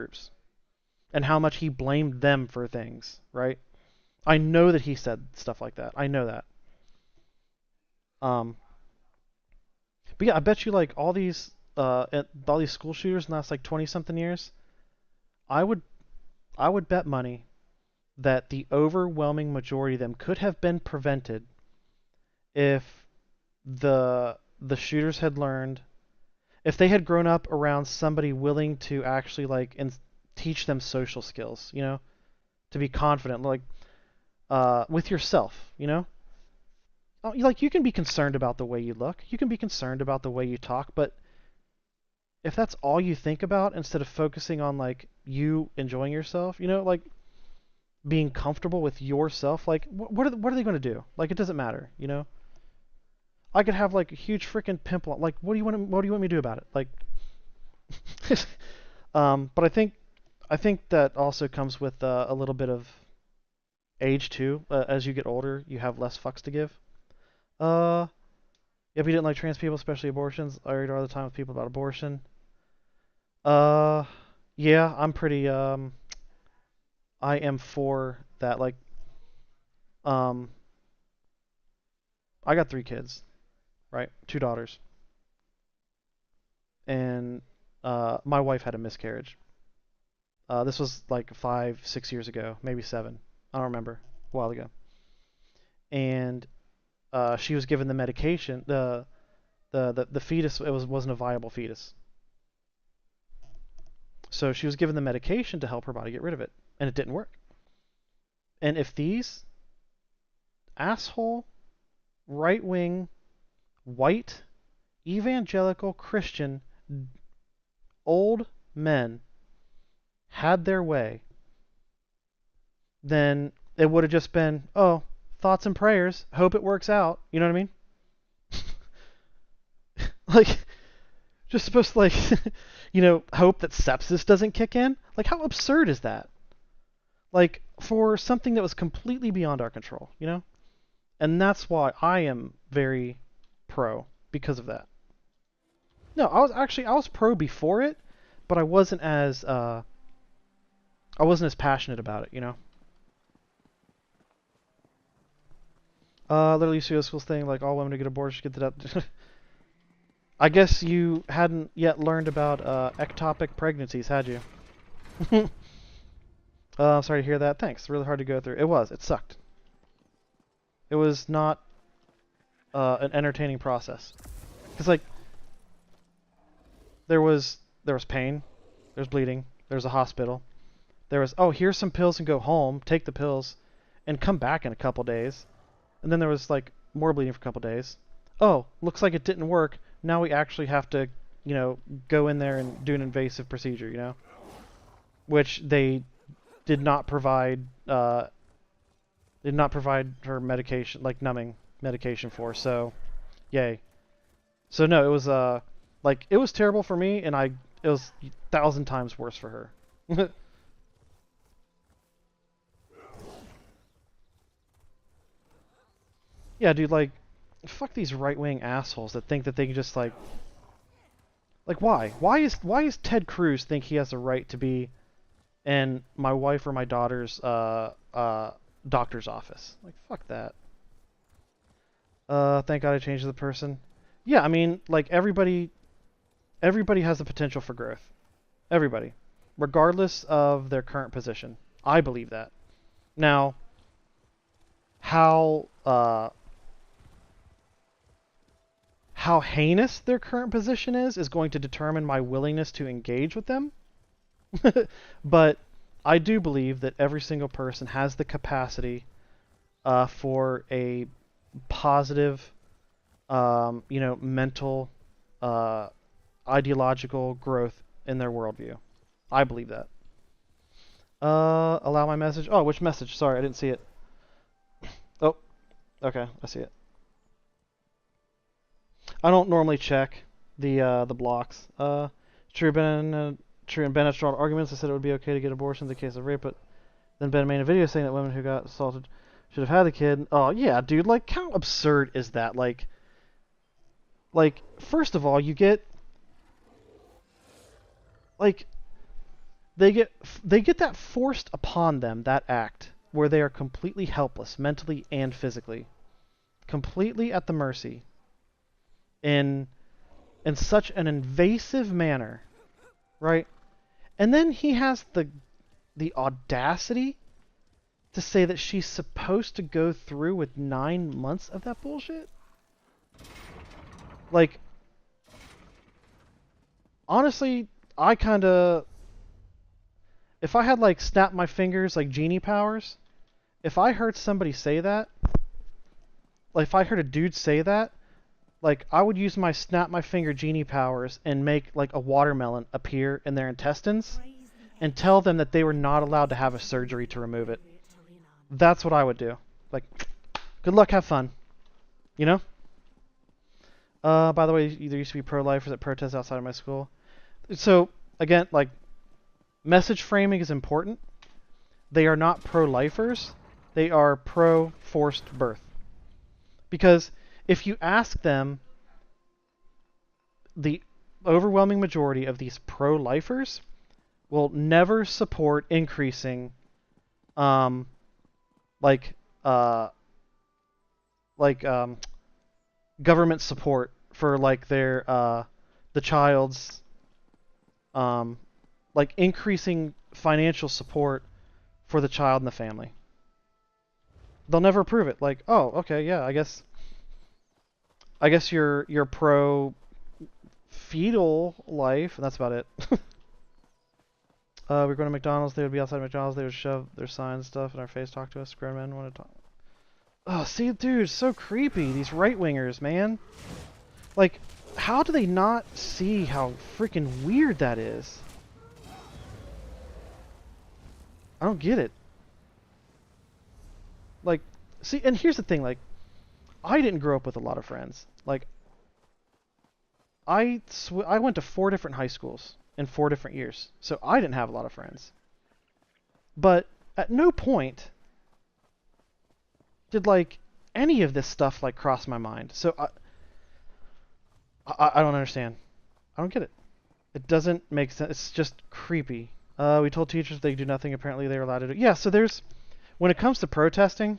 groups and how much he blamed them for things, right? I know that he said stuff like that. I know that. But yeah, I bet you like all these school shooters in the last like 20 something years, I would bet money that the overwhelming majority of them could have been prevented if the shooters had learned, if they had grown up around somebody willing to actually like teach them social skills, you know, to be confident, like with yourself, you know. Like, you can be concerned about the way you look, you can be concerned about the way you talk, but if that's all you think about instead of focusing on like you enjoying yourself, you know, like being comfortable with yourself, like what are they going to do? Like, it doesn't matter, you know. I could have like a huge freaking pimple. Like, what do you want me to do about it? Like, but I think that also comes with a little bit of age too. As you get older, you have less fucks to give. If you didn't like trans people, especially abortions, I argued all the time with people about abortion. Yeah, I'm pretty, I am for that. Like, I got 3 kids, right? 2 daughters. And, my wife had a miscarriage. This was like 5, 6 years ago, maybe 7. I don't remember, a while ago. And, she was given the medication, the fetus, wasn't a viable fetus. So she was given the medication to help her body get rid of it, and it didn't work. And if these asshole, right-wing, white, evangelical, Christian, old men had their way, then it would have just been, oh, thoughts and prayers, hope it works out, you know what I mean? Like, just supposed to, like, you know, hope that sepsis doesn't kick in? Like, how absurd is that? Like, for something that was completely beyond our control, you know? And that's why I am very pro, because of that. No, I was pro before it, but I wasn't as passionate about it, you know? Literally UCO school's thing, like all women who get abortions get that. I guess you hadn't yet learned about ectopic pregnancies, had you? Sorry to hear that. Thanks. Really hard to go through. It was. It sucked. It was not an entertaining process. Because, like, there was pain, there's bleeding, there's a hospital, there was, oh, here's some pills and go home, take the pills, and come back in a couple days. And then there was, like, more bleeding for a couple days. Oh, looks like it didn't work. Now we actually have to, you know, go in there and do an invasive procedure, you know? Which they did not provide her medication, like numbing medication for, so yay. So no, it was like, it was terrible for me, and it was 1,000 times worse for her. Yeah, dude, like, fuck these right-wing assholes that think that they can just, like, why? Why is Ted Cruz think he has the right to be in my wife or my daughter's doctor's office? Like, fuck that. Thank God I changed the person. Yeah, I mean, like, everybody has the potential for growth. Everybody. Regardless of their current position. I believe that. Now, how heinous their current position is going to determine my willingness to engage with them. But I do believe that every single person has the capacity for a positive, you know, mental, ideological growth in their worldview. I believe that. Allow my message. Oh, which message? Sorry, I didn't see it. Oh, okay, I see it. I don't normally check the blocks. True and Bennett strong arguments. I said it would be okay to get abortions in the case of rape, but then Ben made a video saying that women who got assaulted should have had the kid. Oh yeah, dude. Like, how absurd is that? Like, first of all, you get, like, they get that forced upon them, that act where they are completely helpless, mentally and physically, completely at the mercy, in such an invasive manner, right? And then he has the audacity to say that she's supposed to go through with 9 months of that bullshit? Like, honestly, I kind of... If I had, like, snap my fingers, like, genie powers, if I heard somebody say that, like, if I heard a dude say that, like, I would use my snap my finger genie powers and make, like, a watermelon appear in their intestines and tell them that they were not allowed to have a surgery to remove it. That's what I would do. Like, good luck, have fun. You know? By the way, there used to be pro-lifers at protests outside of my school. So, again, like, message framing is important. They are not pro-lifers. They are pro-forced birth. Because if you ask them, the overwhelming majority of these pro-lifers will never support increasing, government support for, like, their, the child's, like, increasing financial support for the child and the family. They'll never approve it. Like, oh, okay, yeah, I guess you're pro fetal life, and that's about it. We're going to McDonald's. They would be outside McDonald's. They would shove their signs and stuff in our face, talk to us. Grown men want to talk. Oh, see, dude, so creepy. These right-wingers, man. Like, how do they not see how freaking weird that is? I don't get it. Like, see, and here's the thing, like, I didn't grow up with a lot of friends. Like, I went to 4 different high schools in 4 different years, so I didn't have a lot of friends. But at no point did, like, any of this stuff, like, cross my mind. So I don't understand. I don't get it. It doesn't make sense. It's just creepy. We told teachers they do nothing. Apparently they were allowed to do. Yeah, so there's... When it comes to protesting,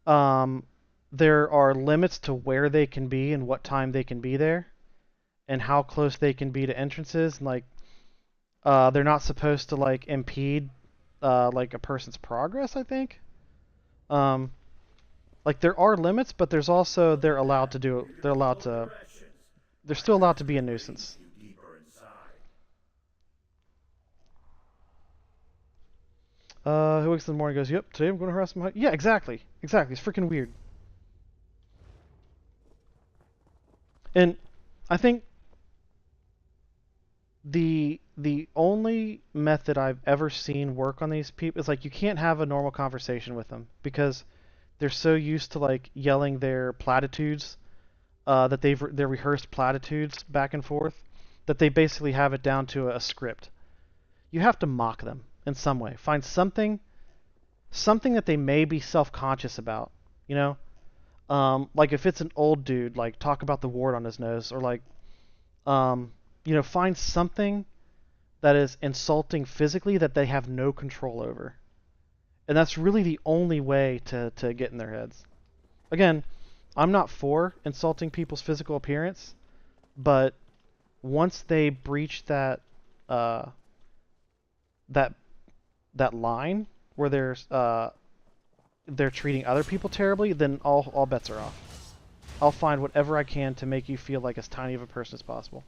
there are limits to where they can be and what time they can be there, and how close they can be to entrances. And, like, they're not supposed to, like, impede, like, a person's progress, I think. Like, there are limits, but there's also, they're still allowed to be a nuisance. Who wakes in the morning and goes, yep, today I'm going to harass my... Yeah, exactly. Exactly. It's freaking weird. And I think the only method I've ever seen work on these people is, like, you can't have a normal conversation with them because they're so used to, like, yelling their platitudes, that their rehearsed platitudes back and forth, that they basically have it down to a script. You have to mock them in some way. Find something that they may be self-conscious about, you know? Like, if it's an old dude, like, talk about the wart on his nose, or, like, you know, find something that is insulting physically that they have no control over. And that's really the only way to get in their heads. Again, I'm not for insulting people's physical appearance, but once they breach that line where they're treating other people terribly, then all bets are off. I'll find whatever I can to make you feel like as tiny of a person as possible.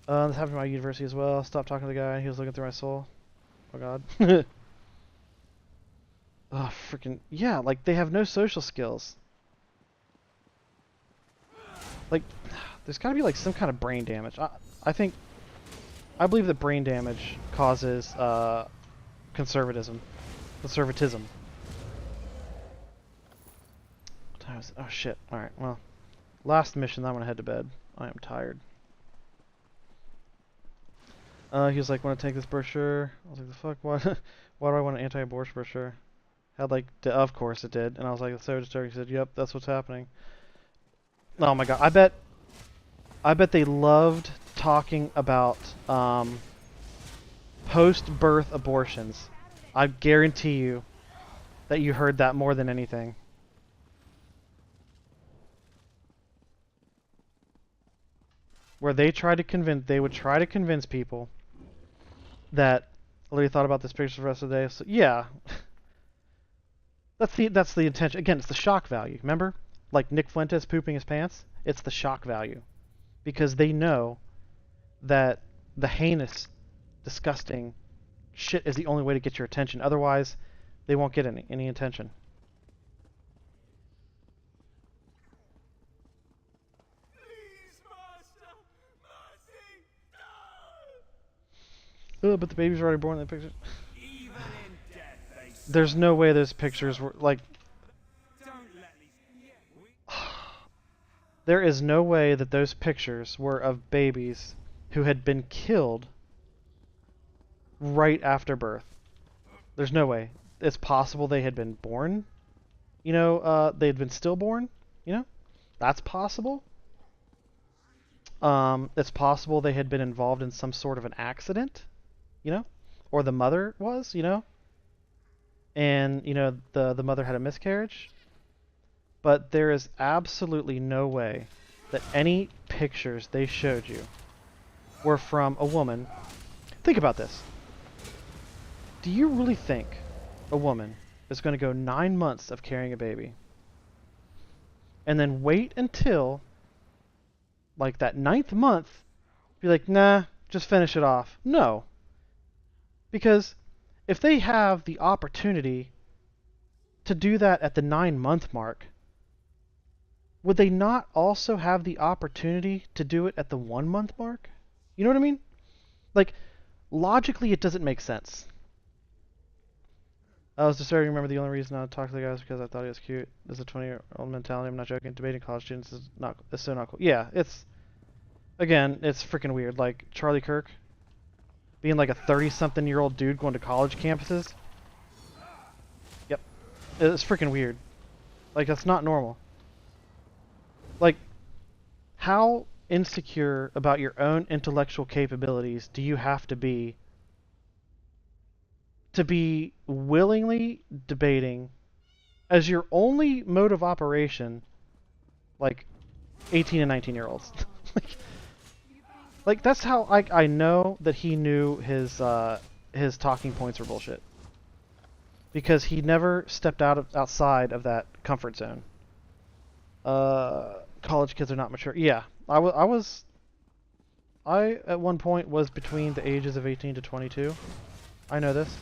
This happened at my university as well. Stopped talking to the guy. He was looking through my soul. Oh god. Oh, freaking... Yeah, like, they have no social skills. Like, there's gotta be, like, some kind of brain damage. I believe that brain damage causes, conservatism. What time is it? Oh, shit. Alright, well. Last mission, I'm gonna head to bed. I am tired. He was like, want to take this brochure? I was like, the fuck? Why do I want an anti-abortion brochure? Had, like, of course it did. And I was like, it's so disturbing. He said, yep, that's what's happening. Oh my god, I bet they loved talking about, post-birth abortions. I guarantee you that you heard that more than anything. Where they would try to convince people that, Lily thought about this picture for the rest of the day. So yeah, that's the intention. Again, it's the shock value. Remember, like Nick Fuentes pooping his pants. It's the shock value, because they know that the heinous, disgusting shit is the only way to get your attention. Otherwise, they won't get any attention. Oh, but the baby's already born in the picture. There's no way those pictures were like. There is no way that those pictures were of babies who had been killed right after birth. There's no way. It's possible they had been born. You know, they had been stillborn. You know, that's possible. It's possible they had been involved in some sort of an accident. You know, or the mother was, you know, and, you know, the mother had a miscarriage. But there is absolutely no way that any pictures they showed you were from a woman. Think about this. Do you really think a woman is going to go 9 months of carrying a baby and then wait until, like, that 9th month, be like, nah, just finish it off? No. Because if they have the opportunity to do that at the 9-month mark, would they not also have the opportunity to do it at the 1-month mark? You know what I mean? Like, logically, it doesn't make sense. I was disturbed. Remember, the only reason I talked to the guy was because I thought he was cute. This is a 20-year-old mentality. I'm not joking. Debating college students is so not cool. Yeah, it's freaking weird. Like Charlie Kirk being like a 30-something-year-old dude going to college campuses. Yep. It's freaking weird. Like, that's not normal. Like, how insecure about your own intellectual capabilities do you have to be willingly debating as your only mode of operation, like, 18 and 19-year-olds? Like, that's how I know that he knew his talking points were bullshit. Because he never stepped outside of that comfort zone. College kids are not mature. Yeah, I at one point was between the ages of 18 to 22. I know this.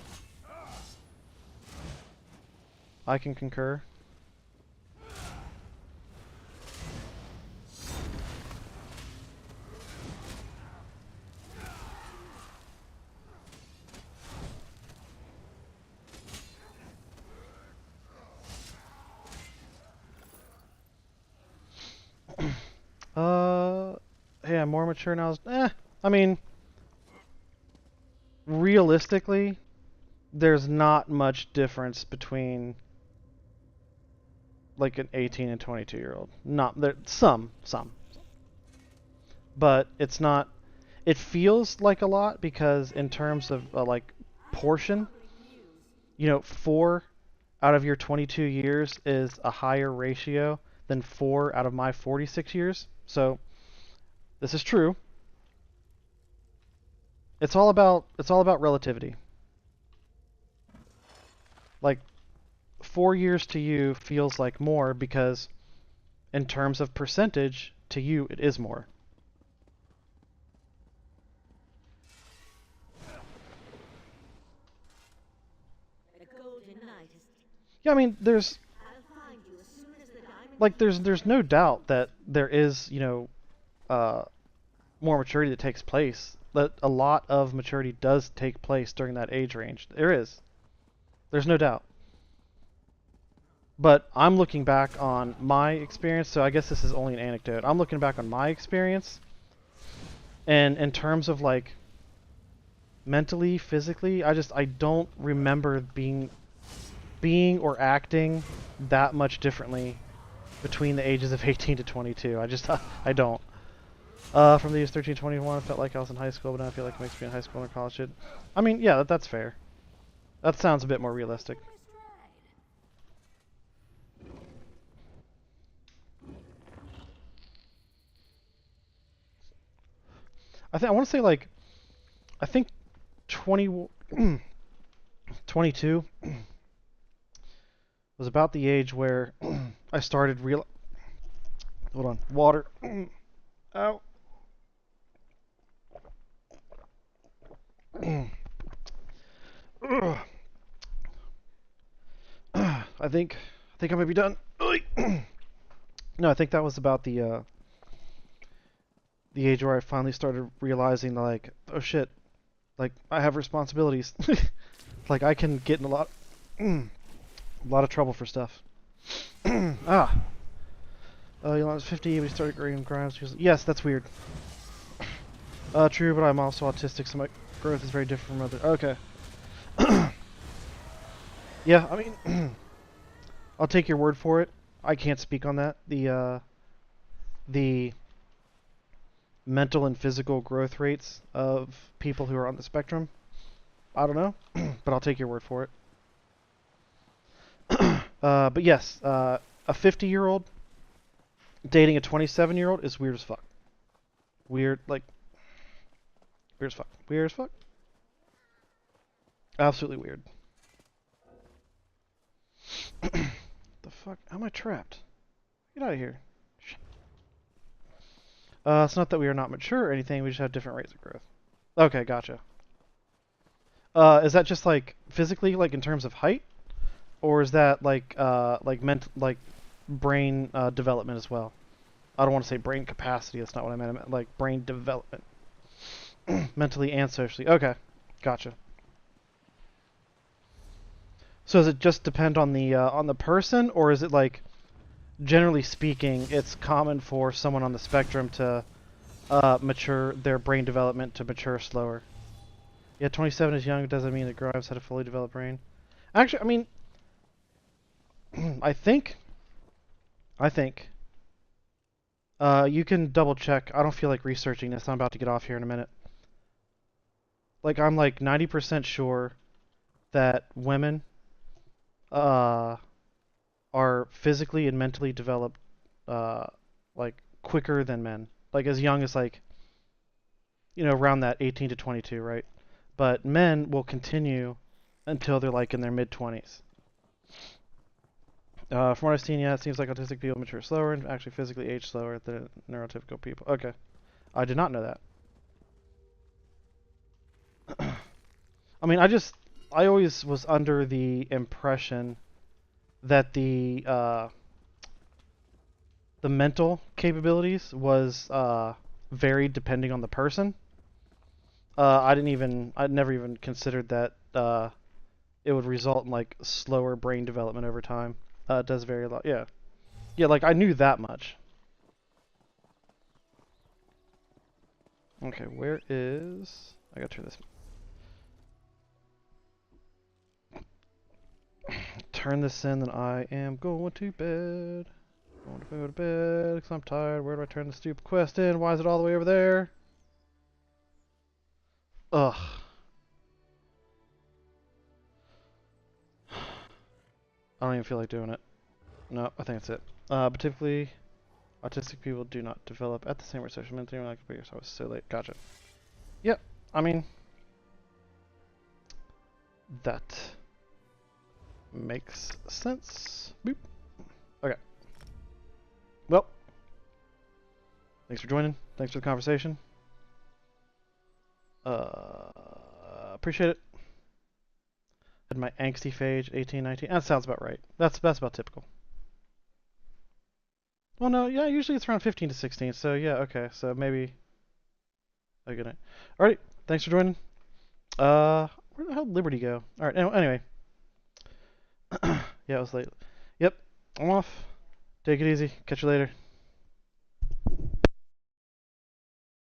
I can concur. Hey, I'm more mature now. I mean, realistically, there's not much difference between like an 18 and 22-year-old. Not there, some, but it's not. It feels like a lot because in terms of like portion, you know, 4 out of your 22 years is a higher ratio than 4 out of my 46 years. So this is true. It's all about relativity. Like 4 years to you feels like more because in terms of percentage to you it is more. Yeah, I mean, there's no doubt that there is, you know, more maturity that takes place. That a lot of maturity does take place during that age range. There is. There's no doubt. But I'm looking back on my experience, so I guess this is only an anecdote. I'm looking back on my experience, and in terms of like mentally, physically, I don't remember being or acting that much differently between the ages of 18 to 22. I don't. From the age 13 to 21, I felt like I was in high school, but now I feel like it makes me in high school or college. I mean, yeah, that's fair. That sounds a bit more realistic. I want to say like I think 20 22 was about the age where I started real. Hold on, water. Ow. I think I might be done. No, I think that was about the age where I finally started realizing like, oh shit, like I have responsibilities. Like I can get in a lot of trouble for stuff. Ah. Elon was 50 when he started grading crimes. Yes, that's weird. True, but I'm also autistic, so my growth is very different from other. Okay. Yeah, I mean, I'll take your word for it. I can't speak on that. The mental and physical growth rates of people who are on the spectrum, I don't know, but I'll take your word for it. But yes, a 50-year-old dating a 27-year-old is weird as fuck. Weird, like, weird as fuck. Weird as fuck. Absolutely weird. The fuck? How am I trapped? Get out of here. It's not that we are not mature or anything, we just have different rates of growth. Okay, gotcha. Is that just like physically, like in terms of height? Or is that like brain development as well? I don't want to say brain capacity, that's not what I meant. I meant like brain development. Mentally and socially. Okay, gotcha. So does it just depend on the person, or is it like, generally speaking, it's common for someone on the spectrum to mature their brain development to mature slower? Yeah, 27 is young. It doesn't mean that Grimes had a fully developed brain. Actually, I mean, I think you can double check. I don't feel like researching this. I'm about to get off here in a minute. Like, I'm like 90% sure that women are physically and mentally developed like quicker than men. Like as young as like, you know, around that 18 to 22, right? But men will continue until they're like in their mid-20s. From what I've seen, yeah, it seems like autistic people mature slower and actually physically age slower than neurotypical people. Okay. I did not know that. I mean, I always was under the impression that the mental capabilities was varied depending on the person. I'd never even considered that it would result in like slower brain development over time. It does vary a lot. Yeah. Yeah, like I knew that much. Okay, where is... I gotta turn this... Turn this in, then I am going to bed. Going to go to bed, because I'm tired. Where do I turn the stupid quest in? Why is it all the way over there? Ugh. I don't even feel like doing it. No, I think that's it. But typically, autistic people do not develop at the same rate social mentally like computers. I was so late. Gotcha. Yep. I mean, that makes sense. Boop. Okay. Well, thanks for joining. Thanks for the conversation. Appreciate it. Had my angsty phase, 18, 19. That sounds about right. That's about typical. Well, no, yeah, usually it's around 15 to 16. So yeah, okay. So maybe a good night. Alright, thanks for joining. Where the hell did Liberty go? Alright, anyway. Yeah, it was late. Yep, I'm off. Take it easy. Catch you later.